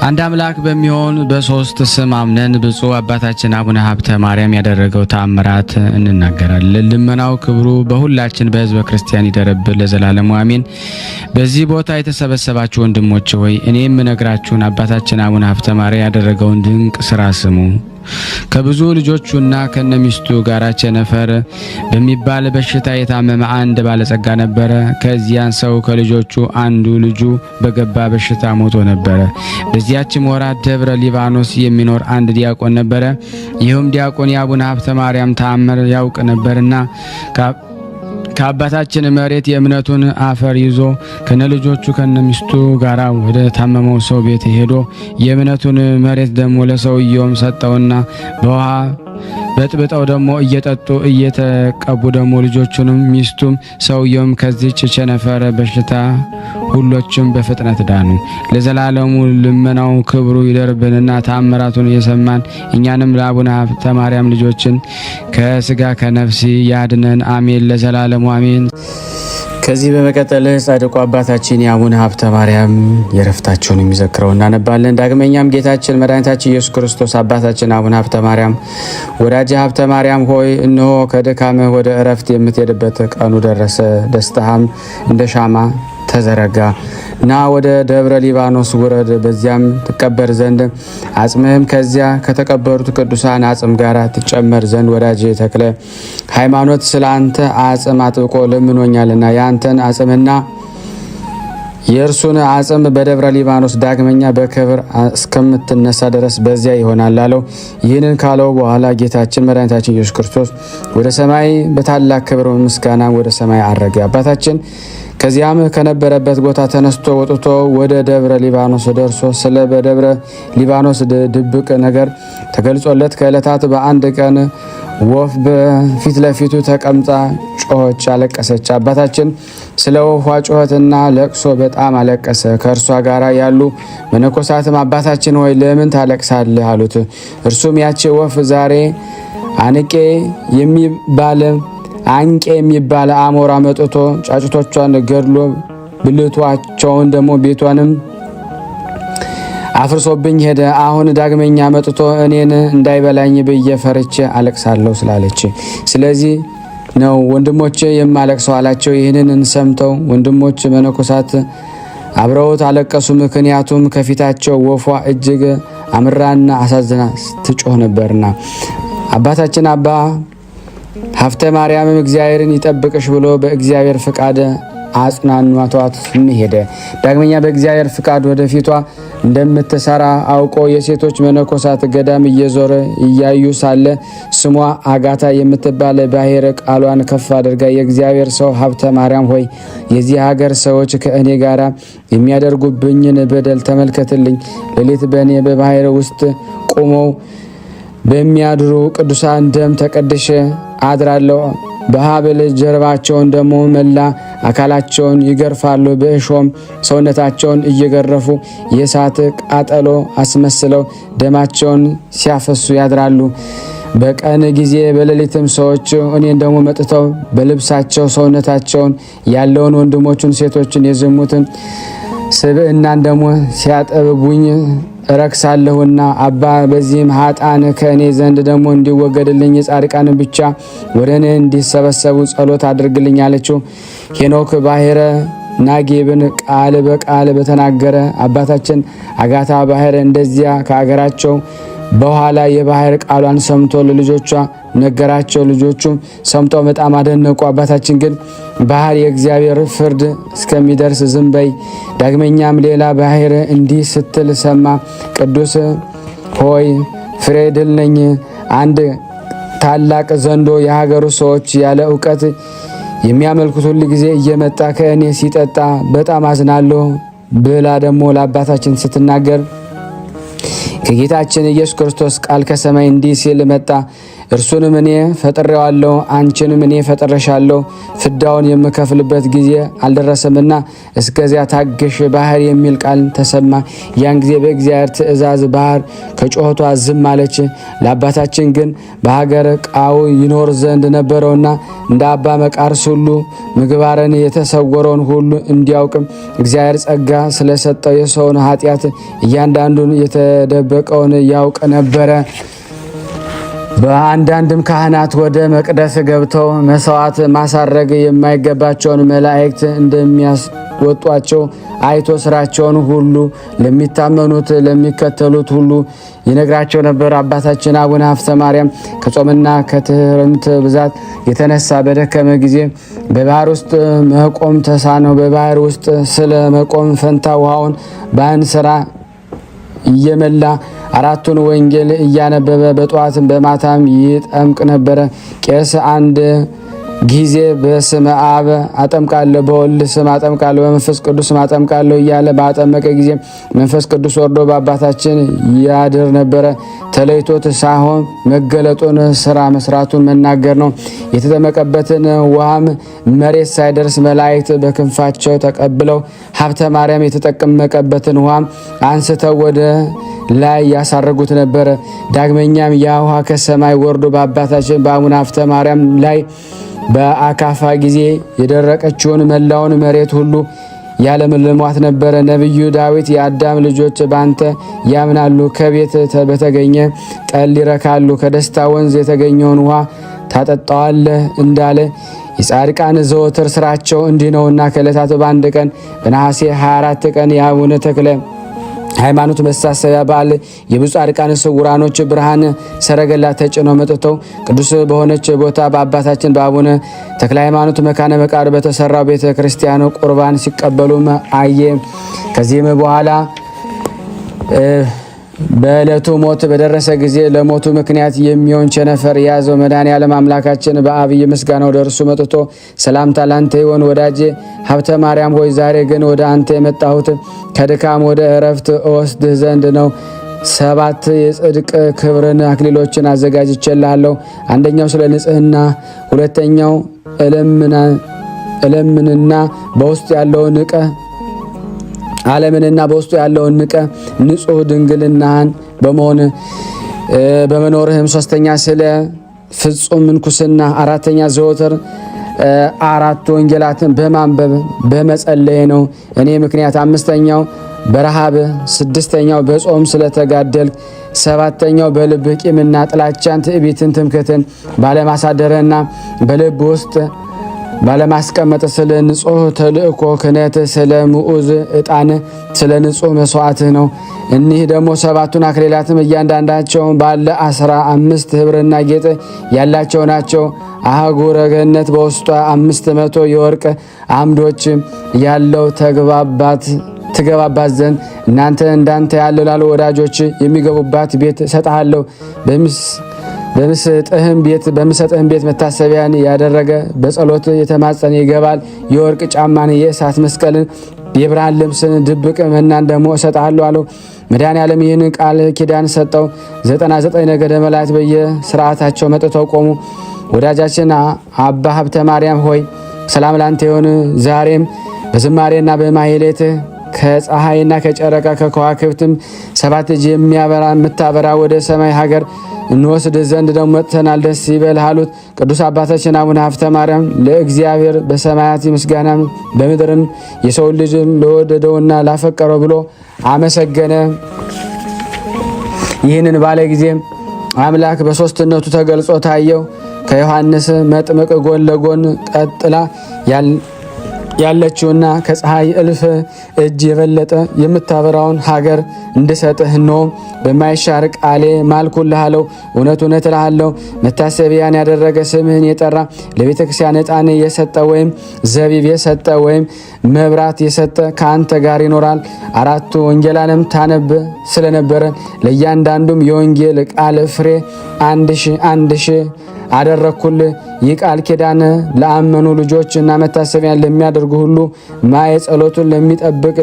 አንድ አምላክ በሚሆን በሶስት ስም አምነን ብፁዕ አባታችን አቡነ ሀብተ ማርያም ያደረገው ተአምራት እንናገራለን። ልመናው ክብሩ በሁላችን በሕዝበ ክርስቲያን ይደረብን ለዘላለሙ አሜን። በዚህ ቦታ የተሰበሰባችሁ ወንድሞች ሆይ እኔ የምነግራችሁን አባታችን አቡነ ሀብተ ማርያም ያደረገውን ድንቅ ስራ ስሙ። ከብዙ ልጆቹና ከነሚስቱ ጋር ቸነፈር በሚባል በሽታ የታመመ አንድ ባለጸጋ ነበረ። ከዚያን ሰው ከልጆቹ አንዱ ልጁ በገባ በሽታ ሞቶ ነበረ። በዚያችም ወራት ደብረ ሊባኖስ የሚኖር አንድ ዲያቆን ነበረ። ይህም ዲያቆን የአቡነ ሀብተ ማርያም ተአምር ያውቅ ነበርና ከአባታችን መሬት የእምነቱን አፈር ይዞ ከነልጆቹ ከነሚስቱ ጋራ ወደ ታመመው ሰው ቤት ሄዶ የእምነቱን መሬት ደግሞ ለሰውየውም ሰጠውና በውሃ በጥብጠው ደግሞ እየጠጡ እየተቀቡ ደግሞ ልጆቹንም ሚስቱም ሰውየውም ከዚች ቸነፈር በሽታ ሁሎችም በፍጥነት ዳኑ። ለዘላለሙ ልመናው ክብሩ ይደርብንና ተአምራቱን የሰማን እኛንም ለአቡነ ሀብተ ማርያም ልጆችን ከስጋ ከነፍስ ያድነን አሜን። ለዘላለሙ አሜን። ከዚህ በመቀጠል ጻድቁ አባታችን የአቡነ ሀብተ ማርያም የረፍታቸውን የሚዘክረው እናነባለን። ዳግመኛም ጌታችን መድኃኒታችን ኢየሱስ ክርስቶስ አባታችን አቡነ ሀብተ ማርያም ወዳጄ ሀብተ ማርያም ሆይ እነሆ ከድካምህ ወደ እረፍት የምትሄድበት ቀኑ ደረሰ። ደስታህም እንደ ሻማ ተዘረጋ። ና ወደ ደብረ ሊባኖስ ውረድ፣ በዚያም ትቀበር ዘንድ አጽምህም ከዚያ ከተቀበሩት ቅዱሳን አጽም ጋር ትጨመር ዘንድ ወዳጄ ተክለ ሃይማኖት ስለ አንተ አጽም አጥብቆ ለምኖኛልና የአንተን አጽምና የእርሱን አጽም በደብረ ሊባኖስ ዳግመኛ በክብር እስከምትነሳ ድረስ በዚያ ይሆናል አለው። ይህንን ካለው በኋላ ጌታችን መድኃኒታችን ኢየሱስ ክርስቶስ ወደ ሰማይ በታላቅ ክብር ምስጋና ወደ ሰማይ አረገ። አባታችን ከዚያም ከነበረበት ቦታ ተነስቶ ወጥቶ ወደ ደብረ ሊባኖስ ደርሶ ስለ በደብረ ሊባኖስ ድብቅ ነገር ተገልጾለት ከዕለታት በአንድ ቀን ወፍ በፊት ለፊቱ ተቀምጣ ጮኸች፣ አለቀሰች። አባታችን ስለ ወፏ ጩኸትና ለቅሶ በጣም አለቀሰ። ከእርሷ ጋር ያሉ መነኮሳትም አባታችን ሆይ ለምን ታለቅሳለህ አሉት። እርሱም ያቺ ወፍ ዛሬ አንቄ የሚባል አሞራ መጥቶ ጫጩቶቿን ገድሎ ብልቷቸውን ደግሞ ቤቷንም አፍርሶብኝ ሄደ። አሁን ዳግመኛ መጥቶ እኔን እንዳይበላኝ ብዬ ፈርቼ አለቅሳለሁ ስላለች ስለዚህ ነው ወንድሞቼ የማለቅሰው አላቸው። ይህንን ሰምተው ወንድሞች መነኮሳት አብረውት አለቀሱ። ምክንያቱም ከፊታቸው ወፏ እጅግ አምራና አሳዝና ትጮህ ነበርና። አባታችን አባ ሀብተ ማርያምም እግዚአብሔርን ይጠብቅሽ ብሎ በእግዚአብሔር ፍቃድ አጽናኗቷትም ሄደ። ዳግመኛ በእግዚአብሔር ፍቃድ ወደፊቷ እንደምትሰራ አውቆ የሴቶች መነኮሳት ገዳም እየዞረ እያዩ ሳለ ስሟ አጋታ የምትባል ባሕረ ቃሏን ከፍ አድርጋ የእግዚአብሔር ሰው ሀብተ ማርያም ሆይ የዚህ ሀገር ሰዎች ከእኔ ጋር የሚያደርጉብኝን በደል ተመልከትልኝ። ሌሊት በእኔ በባሕር ውስጥ ቆመው በሚያድሩ ቅዱሳን ደም ተቀድሼ አድራለሁ። በሀብል ጀርባቸውን ደግሞ መላ አካላቸውን ይገርፋሉ። በእሾም ሰውነታቸውን እየገረፉ የእሳት ቃጠሎ አስመስለው ደማቸውን ሲያፈሱ ያድራሉ። በቀን ጊዜ በሌሊትም ሰዎች እኔን ደግሞ መጥተው በልብሳቸው ሰውነታቸውን ያለውን ወንድሞቹን ሴቶችን የዝሙትን ስብዕናን ደግሞ ሲያጠብቡኝ እረክሳለሁና አባ በዚህም ሀጣን ከእኔ ዘንድ ደግሞ እንዲወገድልኝ የጻድቃን ብቻ ወደ እኔ እንዲሰበሰቡ ጸሎት አድርግልኝ አለችው። ሄኖክ ባሕረ ናጌብን ቃል በቃል በተናገረ አባታችን አጋታ ባሕር እንደዚያ ከአገራቸው በኋላ የባሕር ቃሏን ሰምቶ ለልጆቿ ነገራቸው። ልጆቹም ሰምተው በጣም አደነቁ። አባታችን ግን ባሕር የእግዚአብሔር ፍርድ እስከሚደርስ ዝም በይ። ዳግመኛም ሌላ ባሕር እንዲህ ስትል ሰማ። ቅዱስ ሆይ ፍሬ ድል ነኝ። አንድ ታላቅ ዘንዶ የሀገሩ ሰዎች ያለ እውቀት የሚያመልኩት ሁል ጊዜ እየመጣ ከእኔ ሲጠጣ በጣም አዝናለሁ ብላ ደግሞ ለአባታችን ስትናገር ከጌታችን ኢየሱስ ክርስቶስ ቃል ከሰማይ እንዲህ ሲል መጣ። እርሱንም እኔ ፈጥሬዋለሁ፣ አንቺንም እኔ ፈጥረሻለሁ። ፍዳውን የምከፍልበት ጊዜ አልደረሰምና እስከዚያ ታገሽ። ባሕር የሚል ቃል ተሰማ። ያን ጊዜ በእግዚአብሔር ትእዛዝ ባሕር ከጮኸቷ ዝም አለች። ለአባታችን ግን በሀገር ቃው ይኖር ዘንድ ነበረውና እንደ አባ መቃርስ ሁሉ ምግባርን የተሰወረውን ሁሉ እንዲያውቅም እግዚአብሔር ጸጋ ስለሰጠው የሰውን ኃጢአት እያንዳንዱን የተደበቀውን ያውቅ ነበረ። በአንዳንድም ካህናት ወደ መቅደስ ገብተው መስዋዕት ማሳረግ የማይገባቸውን መላእክት እንደሚያስወጧቸው አይቶ ስራቸውን ሁሉ ለሚታመኑት ለሚከተሉት ሁሉ ይነግራቸው ነበር። አባታችን አቡነ ሀብተ ማርያም ከጾምና ከትህርምት ብዛት የተነሳ በደከመ ጊዜ በባሕር ውስጥ መቆም ተሳነው። በባሕር ውስጥ ስለ መቆም ፈንታ ውሃውን በእንስራ እየመላ አራቱን ወንጌል እያነበበ በጠዋትም በማታም ይጠምቅ ነበረ። ቄስ አንድ ጊዜ በስመ አብ አጠምቃለሁ፣ በወልድ ስም አጠምቃለሁ፣ በመንፈስ ቅዱስ ስም አጠምቃለሁ እያለ ባጠመቀ ጊዜ መንፈስ ቅዱስ ወርዶ በአባታችን ያድር ነበረ። ተለይቶት ሳይሆን መገለጡን ስራ መስራቱን መናገር ነው። የተጠመቀበትን ውሃም መሬት ሳይደርስ መላእክት በክንፋቸው ተቀብለው ሀብተ ማርያም የተጠመቀበትን ውሃም አንስተው ወደ ላይ ያሳረጉት ነበረ። ዳግመኛም ያ ውሃ ከሰማይ ወርዶ በአባታችን በአቡነ ሀብተ ማርያም ላይ በአካፋ ጊዜ የደረቀችውን መላውን መሬት ሁሉ ያለምልሟት ነበረ። ነቢዩ ዳዊት የአዳም ልጆች ባንተ ያምናሉ፣ ከቤት በተገኘ ጠል ይረካሉ፣ ከደስታ ወንዝ የተገኘውን ውሃ ታጠጣዋለህ እንዳለ የጻድቃን ዘወትር ስራቸው እንዲህ ነውና ከዕለታት በአንድ ቀን በነሐሴ 24 ቀን የአቡነ ተክለ ሃይማኖት መታሰቢያ በዓል የብዙ ጻድቃን ስውራኖች ብርሃን ሰረገላ ተጭነው መጥተው ቅዱስ በሆነች ቦታ በአባታችን በአቡነ ተክለ ሃይማኖት መካነ መቃብር በተሰራው ቤተ ክርስቲያን ቁርባን ሲቀበሉም አየ። ከዚህም በኋላ በዕለቱ ሞት በደረሰ ጊዜ ለሞቱ ምክንያት የሚሆን ቸነፈር የያዘው መድኃኔዓለም አምላካችን በአብይ ምስጋናው ደርሱ መጥቶ ሰላምታ ላንተ ይሆን ወዳጄ ሀብተ ማርያም ሆይ ዛሬ ግን ወደ አንተ የመጣሁት ከድካም ወደ እረፍት እወስድህ ዘንድ ነው። 7 የጽድቅ ክብርን አክሊሎችን አዘጋጅቼልሃለሁ። አንደኛው ስለ ንጽህና፣ ሁለተኛው እለምንና በውስጥ ያለውን ንቀ ዓለምንና በውስጡ ያለውን ንቀ ንጹህ ድንግልናህን በመኖርህም፣ ሶስተኛ ስለ ፍጹም ምንኩስና፣ አራተኛ ዘወትር 4 ወንጌላትን በማንበብ በመጸለይ ነው እኔ ምክንያት፣ አምስተኛው በረሃብ፣ ስድስተኛው በጾም ስለተጋደልክ፣ ሰባተኛው በልብ ቂምና ጥላቻን፣ ትዕቢትን፣ ትምክህትን ባለማሳደርና በልብ ውስጥ ባለማስቀመጥ ስለ ንጹህ ተልእኮ ክህነት፣ ስለ ምዑዝ ዕጣን፣ ስለ ንጹህ መስዋዕት ነው። እኒህ ደግሞ ሰባቱን አክሊላትም እያንዳንዳቸው ባለ 15 ህብርና ጌጥ ያላቸው ናቸው። አህጉረ ገነት በውስጧ 500 የወርቅ አምዶች ያለው ትገባባት ዘንድ እናንተ እንዳንተ ያለላሉ ወዳጆች የሚገቡባት ቤት እሰጥሃለሁ። በምሰጥህም ቤት መታሰቢያን ያደረገ በጸሎት የተማጸነ ይገባል። የወርቅ ጫማን፣ የእሳት መስቀልን፣ የብርሃን ልብስን፣ ድብቅ መናን ደግሞ እሰጥሃለሁ አለው። መድኃኔዓለም ይህን ቃል ኪዳን ሰጠው። 99 ነገደ መላእክት በየስርዓታቸው መጥተው ቆሙ። ወዳጃችን አባ ሀብተ ማርያም ሆይ ሰላም ላንተ ይሁን። ዛሬም በዝማሬና በማህሌት ከፀሐይና ከጨረቃ ከከዋክብትም 7 እጅ የምታበራ ወደ ሰማይ ሀገር እንወስድ ዘንድ ደግሞ መጥተናል። ደስ ይበልህ አሉት። ቅዱስ አባታችን አቡነ ሀብተ ማርያም ለእግዚአብሔር በሰማያት ምስጋና በምድርም የሰው ልጅ ለወደደውና ላፈቀረው ብሎ አመሰገነ። ይህንን ባለ ጊዜ አምላክ በሦስትነቱ ተገልጾ ታየው። ከዮሐንስ መጥምቅ ጎን ለጎን ቀጥላ ያለችውና ከፀሐይ እልፍ እጅ የበለጠ የምታበራውን ሀገር እንድሰጥህ ነው በማይሻር ቃሌ ማልኩልህ አለው። እውነት እውነት እልሃለሁ መታሰቢያን ያደረገ ስምህን የጠራ ለቤተ ክርስቲያን ዕጣን የሰጠ ወይም ዘቢብ የሰጠ ወይም መብራት የሰጠ ከአንተ ጋር ይኖራል። 4ቱ ወንጌላንም ታነብ ስለነበረ ለእያንዳንዱም የወንጌል ቃል ፍሬ 1000 አደረኩልህ። ይህ ቃል ኪዳን ለአመኑ ልጆች እና መታሰቢያን ለሚያደርጉ ሁሉ ማየ ጸሎቱን ለሚጠብቅ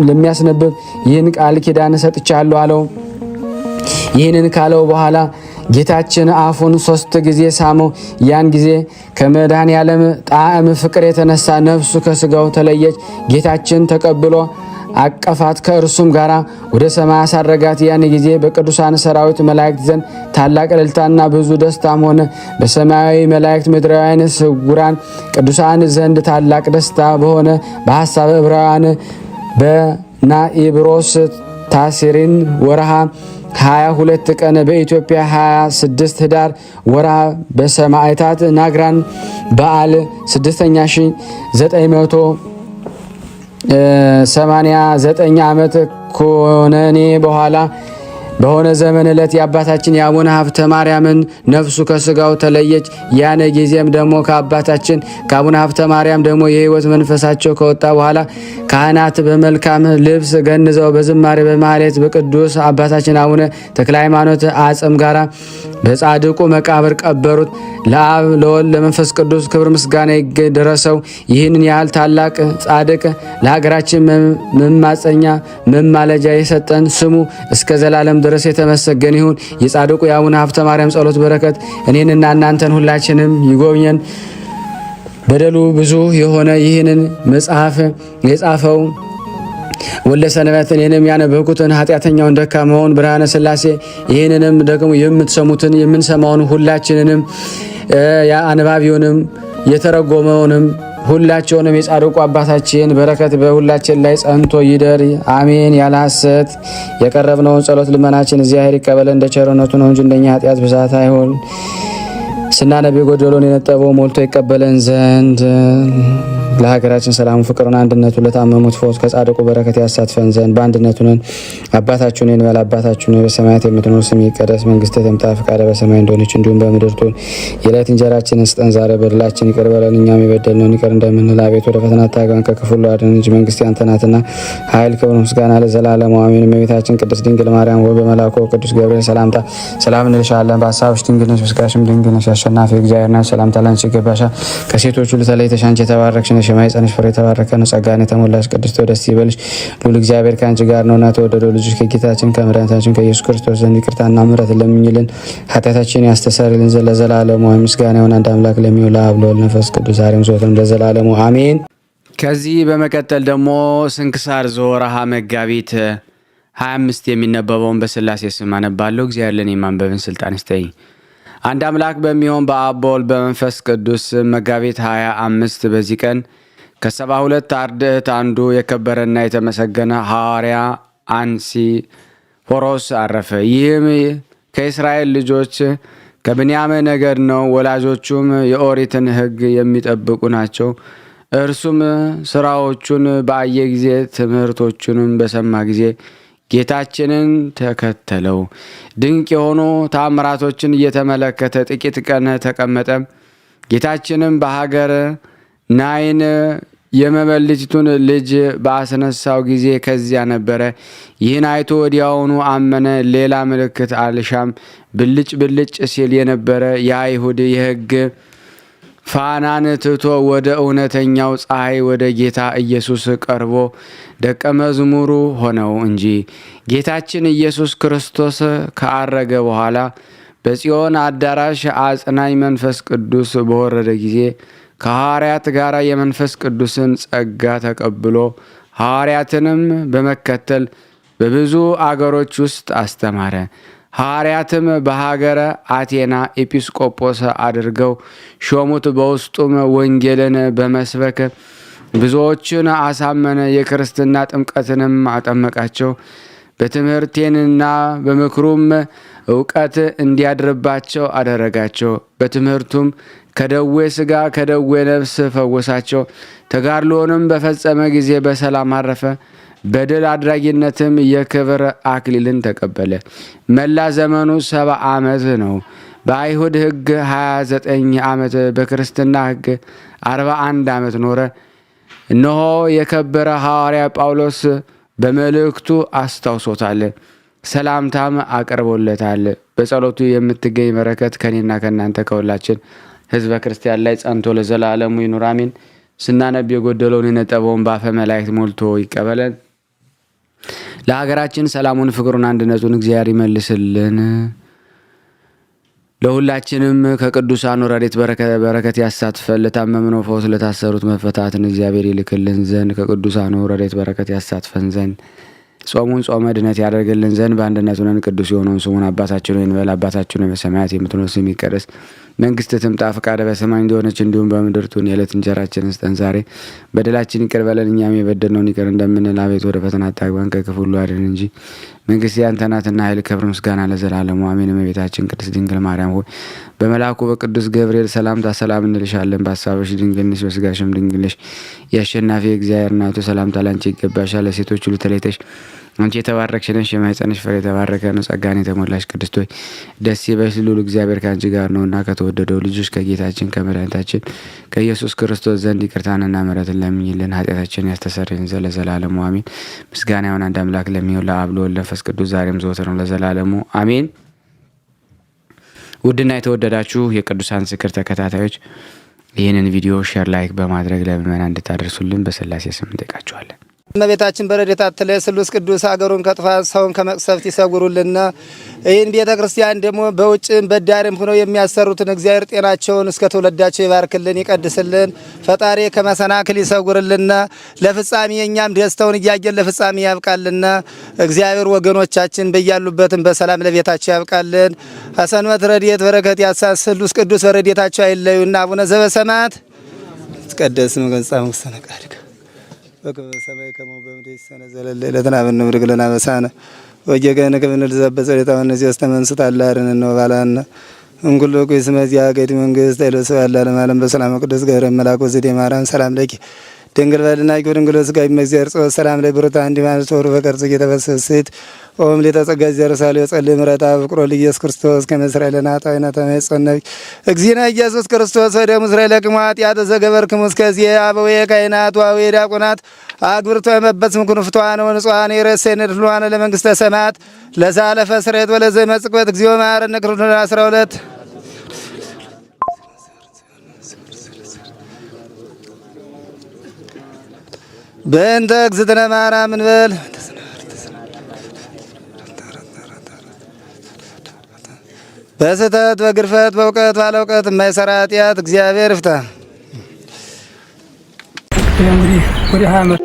ለሚያስነብብ ይህን ቃል ኪዳን ሰጥቻለሁ አለው። ይህንን ካለው በኋላ ጌታችን አፉን 3 ጊዜ ሳመው። ያን ጊዜ ከመድኃኔዓለም ጣዕም ፍቅር የተነሳ ነፍሱ ከስጋው ተለየች። ጌታችን ተቀብሎ አቀፋት፣ ከእርሱም ጋር ወደ ሰማይ አሳረጋት። ያን ጊዜ በቅዱሳን ሰራዊት መላእክት ዘንድ ታላቅ እልልታና ብዙ ደስታም ሆነ። በሰማያዊ መላእክት ምድራውያን ስውራን ቅዱሳን ዘንድ ታላቅ ደስታ በሆነ በሐሳበ ዕብራውያን በናኢብሮስ ታሲሪን ወርሃ 22 ቀን በኢትዮጵያ 26 ህዳር ወርሃ በሰማዕታት ናግራን በዓል 6989 ዓመት ኮነኔ በኋላ በሆነ ዘመን ዕለት የአባታችን የአቡነ ሀብተ ማርያምን ነፍሱ ከስጋው ተለየች። ያነ ጊዜም ደግሞ ከአባታችን ከአቡነ ሀብተ ማርያም ደግሞ የህይወት መንፈሳቸው ከወጣ በኋላ ካህናት በመልካም ልብስ ገንዘው በዝማሬ በማህሌት በቅዱስ አባታችን አቡነ ተክለ ሃይማኖት አጽም ጋራ በጻድቁ መቃብር ቀበሩት። ለአብ ለወልድ ለመንፈስ ቅዱስ ክብር ምስጋና ይድረሰው። ይህንን ያህል ታላቅ ጻድቅ ለሀገራችን መማፀኛ መማለጃ የሰጠን ስሙ እስከ ዘላለም ድረስ የተመሰገነ ይሁን። የጻድቁ የአቡነ ሀብተ ማርያም ጸሎት በረከት እኔንና እናንተን ሁላችንም ይጎብኘን። በደሉ ብዙ የሆነ ይህንን መጽሐፍ የጻፈው ወልደ ሰንበት እኔንም ያነበብኩትን ኃጢአተኛውን ደካማውን ብርሃነ ሥላሴ ይህንንም ደግሞ የምትሰሙትን የምንሰማውን ሁላችንንም አንባቢውንም የተረጎመውንም ሁላቸውንም የጻድቁ አባታችን በረከት በሁላችን ላይ ጸንቶ ይደር አሜን። ያለ ሐሰት የቀረብነውን ጸሎት ልመናችን እግዚአብሔር ይቀበለን እንደ ቸርነቱ ነው እንጂ እንደኛ ኃጢአት ብዛት አይሆን። ስናነብ የጎደለውን የነጠበው ሞልቶ ይቀበለን ዘንድ ለሀገራችን ሰላሙ ፍቅሩን አንድነቱ ለታመሙት ፈውስ ከጻድቁ በረከት ያሳትፈን ዘንድ በአንድነቱ ነን። አባታችን እንበል። አባታችን በሰማያት የምትኖር ስምህ ይቀደስ፣ መንግስትህ ትምጣ፣ ፈቃድህ በሰማይ እንደሆነች እንዲሁም በምድር ትሁን። የዕለት እንጀራችንን ስጠን ዛሬ፣ በደላችንን ይቅር በለን እኛም የበደልነውን ይቅር እንደምንል፣ አቤቱ ወደ ፈተና አታግባን ከክፉ ሁሉ አድነን እንጂ መንግስት ያንተ ናትና ኃይል፣ ክብር፣ ምስጋና ለዘላለሙ አሜን። እመቤታችን ቅድስት ድንግል ማርያም ሆይ በመልአኩ ቅዱስ ገብርኤል ሰላምታ ሰላም እንልሻለን። በሐሳብሽ ድንግል ነሽ፣ በሥጋሽም ድንግል ነሽ። አሸናፊ እግዚአብሔር ናት፣ ሰላምታ ላንቺ ይገባሻል። ከሴቶች ሁሉ ተለይተሽ አንቺ የተባረክሽ ነሽ፣ የማኅፀንሽ ፍሬ የተባረከ ነው። ጸጋን የተሞላሽ ቅድስት ሆይ ደስ ይበልሽ፣ ልዑል እግዚአብሔር ከአንቺ ጋር ነውና ተወደደው ልጅሽ ከጌታችን ከመድኃኒታችን ከኢየሱስ ክርስቶስ ዘንድ ይቅርታና ምሕረትን ለምኝልን ኃጢአታችንን ያስተሰርይልን ዘንድ ለዘላለሙ ምስጋና ይሁን አንድ አምላክ ለሚሆን ለአብ ለወልድ ለመንፈስ ቅዱስ ዛሬም ዘወትርም ለዘላለሙ አሜን። ከዚህ በመቀጠል ደግሞ ስንክሳር ዘወርኀ መጋቢት 25 የሚነበበውን በሥላሴ ስም አነባለሁ። እግዚአብሔር ለእኔ ማንበብን ስልጣን ይስጠኝ። አንድ አምላክ በሚሆን በአብ በወልድ በመንፈስ ቅዱስ መጋቢት 25 በዚህ ቀን ከ72 አርድእት አንዱ የከበረና የተመሰገነ ሐዋርያ አንሲፎሮስ አረፈ። ይህም ከእስራኤል ልጆች ከብንያም ነገድ ነው። ወላጆቹም የኦሪትን ሕግ የሚጠብቁ ናቸው። እርሱም ስራዎቹን ባየ ጊዜ ትምህርቶቹንም በሰማ ጊዜ ጌታችንን ተከተለው። ድንቅ የሆኑ ታምራቶችን እየተመለከተ ጥቂት ቀን ተቀመጠ። ጌታችንም በሀገር ናይን የመበለቲቱን ልጅ ባስነሳው ጊዜ ከዚያ ነበረ። ይህን አይቶ ወዲያውኑ አመነ። ሌላ ምልክት አልሻም። ብልጭ ብልጭ ሲል የነበረ የአይሁድ የሕግ ፋናን ትቶ ወደ እውነተኛው ፀሐይ ወደ ጌታ ኢየሱስ ቀርቦ ደቀ መዝሙሩ ሆነው እንጂ። ጌታችን ኢየሱስ ክርስቶስ ከአረገ በኋላ በጽዮን አዳራሽ አጽናኝ መንፈስ ቅዱስ በወረደ ጊዜ ከሐዋርያት ጋር የመንፈስ ቅዱስን ጸጋ ተቀብሎ ሐዋርያትንም በመከተል በብዙ አገሮች ውስጥ አስተማረ። ሐዋርያትም በሀገረ አቴና ኤጲስቆጶስ አድርገው ሾሙት። በውስጡም ወንጌልን በመስበክ ብዙዎችን አሳመነ። የክርስትና ጥምቀትንም አጠመቃቸው። በትምህርቴንና በምክሩም እውቀት እንዲያድርባቸው አደረጋቸው። በትምህርቱም ከደዌ ሥጋ ከደዌ ነፍስ ፈወሳቸው። ተጋድሎንም በፈጸመ ጊዜ በሰላም አረፈ። በድል አድራጊነትም የክብር አክሊልን ተቀበለ። መላ ዘመኑ 70 ዓመት ነው። በአይሁድ ሕግ 29 ዓመት፣ በክርስትና ሕግ 41 ዓመት ኖረ። እነሆ የከበረ ሐዋርያ ጳውሎስ በመልእክቱ አስታውሶታል፣ ሰላምታም አቅርቦለታል። በጸሎቱ የምትገኝ በረከት ከኔና ከእናንተ ከሁላችን ሕዝበ ክርስቲያን ላይ ጸንቶ ለዘላለሙ ይኑር አሜን። ስናነብ የጎደለውን የነጠበውን በአፈ መላእክት ሞልቶ ይቀበለን። ለሀገራችን ሰላሙን፣ ፍቅሩን፣ አንድነቱን እግዚአብሔር ይመልስልን። ለሁላችንም ከቅዱሳኑ ረድኤት በረከት ያሳትፈን። ለታመምነው ፈውስ፣ ለታሰሩት መፈታትን እግዚአብሔር ይልክልን ዘንድ ከቅዱሳኑ ረድኤት በረከት ያሳትፈን ዘንድ ጾሙን ጾመ ድነት ያደርግልን ዘንድ በአንድነት ሆነን ቅዱስ የሆነውን ስሙን አባታችን ሆይ እንበል። አባታችን ሆይ በሰማያት የምትኖር ስምህ ይቀደስ፣ መንግስትህ ትምጣ፣ ፈቃድህ በሰማይ እንደሆነች እንዲሁም በምድር ትሁን። የዕለት እንጀራችንን ስጠን ዛሬ፣ በደላችን ይቅር በለን እኛም የበደልነውን ይቅር እንደምንል፣ አቤቱ ወደ ፈተና አታግባን ከክፉ ሁሉ አድነን እንጂ መንግስት ያንተ ናትና ኃይል፣ ክብር፣ ምስጋና ለዘላለሙ አሜን። እመቤታችን ቅድስት ድንግል ማርያም ሆይ በመልአኩ በቅዱስ ገብርኤል ሰላምታ ሰላም እንልሻለን። በሀሳብሽ ድንግል ነሽ፣ በስጋሽም ድንግል ነሽ። የአሸናፊ እግዚአብሔር እናቱ ሰላምታ ላንቺ ይገባሻል። ለሴቶች ሁሉ ተለይተሽ አንቺ የተባረክሽ ነሽ፣ የማኅፀንሽ ፍሬ የተባረከ ነው። ጸጋን የተሞላሽ ቅድስት ሆይ ደስ ይበልሽ፣ ልዑል እግዚአብሔር ከአንቺ ጋር ነውና ከተወደደው ልጅሽ ከጌታችን ከመድኃኒታችን ከኢየሱስ ክርስቶስ ዘንድ ይቅርታንና ምሕረትን ለምኝልን ኃጢአታችንን ያስተሰርይልን ዘንድ ለዘላለሙ አሜን። ምስጋና ይሁን አንድ አምላክ ለሚሆን ለአብ ለወልድ ለመንፈስ ቅዱስ ዛሬም ዘወትርም ለዘላለሙ አሜን። ውድና የተወደዳችሁ የቅዱሳን ዝክር ተከታታዮች ይህንን ቪዲዮ ሼር፣ ላይክ በማድረግ ለምእመናን እንድታደርሱልን በሥላሴ ስም እንጠይቃችኋለን። እመቤታችን በረድኤታ አትለይ፣ ስሉስ ቅዱስ ሀገሩን ከጥፋት ሰውን ከመቅሰፍት ይሰውሩልና። ይህን ቤተ ክርስቲያን ደግሞ በውጭም በዳርም ሆነው የሚያሰሩትን እግዚአብሔር ጤናቸውን እስከ ትውልዳቸው ይባርክልን ይቀድስልን። ፈጣሪ ከመሰናክል ይሰውርልና። ለፍጻሜ እኛም ደስታውን እያየን ለፍጻሜ ያብቃልና። እግዚአብሔር ወገኖቻችን በያሉበትም በሰላም ለቤታቸው ያብቃልን። ሐሰንበት ረድኤት በረከት ያሳን ስሉስ ቅዱስ በረድኤታቸው አይለዩና። አቡነ ዘበሰማያት ይትቀደስ ስምከ ወይትጸድቅ ፈቃድከ በከመ በሰማይ ከማሁ በምድር ሲሳየነ ዘለለ ዕለትነ ሀበነ ንኅድግ ለነ አበሳነ ወጌጋየነ ከመ ንርዛዕ በጸሎተ ሐዋርያት ዘተመንሱት አላርን ነው ባላና እንኩሎ ኩይስመ ዚአገቲ መንግስት አይለሰው ያላለም ዓለም በሰላም ቅዱስ ገብርኤል መልአክ ወዘዴ ማርያም ሰላም ለኪ ድንግል በልናኪ ወድንግል ስጋይ መግዚአብሔር ጾ ሰላም ላይ ብሩታ እንዲ ማለት ወሩ በቀርጽ እየተፈሰሰት ኦም ለተጸጋ ዘርሳለ የጸልይ ምረታ ፍቅሮ ለኢየሱስ ክርስቶስ ከመስራኤልና ታይና ተመጽነብ እግዚእነ ኢየሱስ ክርስቶስ ወደ እስራኤል ከማት ያተዘገበርክሙ እስከዚህ አበዌ ካይናት ዋዌ ዲያቆናት አግብርቶ የመበጽም ኩንፍቷን ወንጿን የረሰነ ድሏን ለመንግስተ ሰማያት ለዛለፈ ስሬት ወለዘ መጽቆት እግዚኦ ማረነ ክርስቶስ 12 በእንተ እግዝእትነ ማርያም እንበል። በስህተት በግርፈት በእውቀት ባለ እውቀት የማይሰራ ኃጢአት እግዚአብሔር ይፍታ። እንግዲህ ወደ 20 ዓመት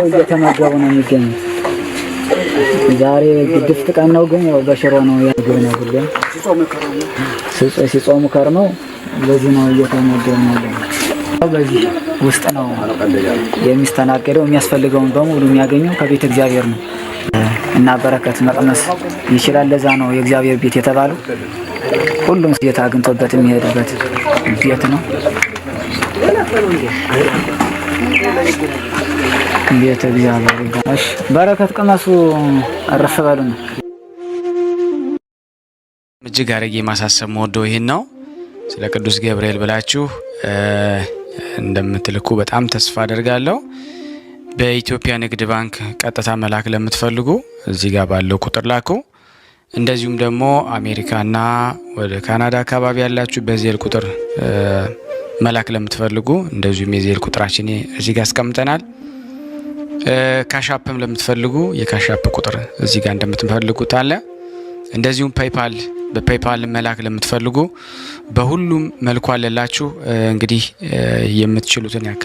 እየተመገቡ ነው የሚገኙት። ዛሬ ግድፍት ቀን ነው፣ ግን ያው በሽሮ ነው ያገኘ ሁሉ ሲጾሙ ከርመው በዚህ ነው እየተመገቡ ያለው። በዚህ ውስጥ ነው የሚስተናገደው። የሚያስፈልገውን በሙሉ የሚያገኘው ከቤተ እግዚአብሔር ነው እና በረከት መቅመስ ይችላል። ለዛ ነው የእግዚአብሔር ቤት የተባለው። ሁሉም ጌታ አግኝቶበት የሚሄድበት ቤት ነው። ቤተ እግዚአብሔር። እሺ በረከት ቅመሱ፣ አረፍ በሉ ነው። እጅግ አድርጌ ማሳሰብ ወደው ይሄን ነው። ስለ ቅዱስ ገብርኤል ብላችሁ እንደምትልኩ በጣም ተስፋ አደርጋለሁ። በኢትዮጵያ ንግድ ባንክ ቀጥታ መላክ ለምትፈልጉ እዚህ ጋር ባለው ቁጥር ላኩ። እንደዚሁም ደግሞ አሜሪካና ወደ ካናዳ አካባቢ ያላችሁ በዜል ቁጥር መላክ ለምትፈልጉ እንደዚሁም የዜል ቁጥራችን እዚህ ጋር አስቀምጠናል። ካሻፕም ለምትፈልጉ የካሻፕ ቁጥር እዚህ ጋር እንደምትፈልጉት አለ። እንደዚሁም ፔይፓል በፔይፓል መላክ ለምትፈልጉ በሁሉም መልኩ አለላችሁ። እንግዲህ የምትችሉትን ያክል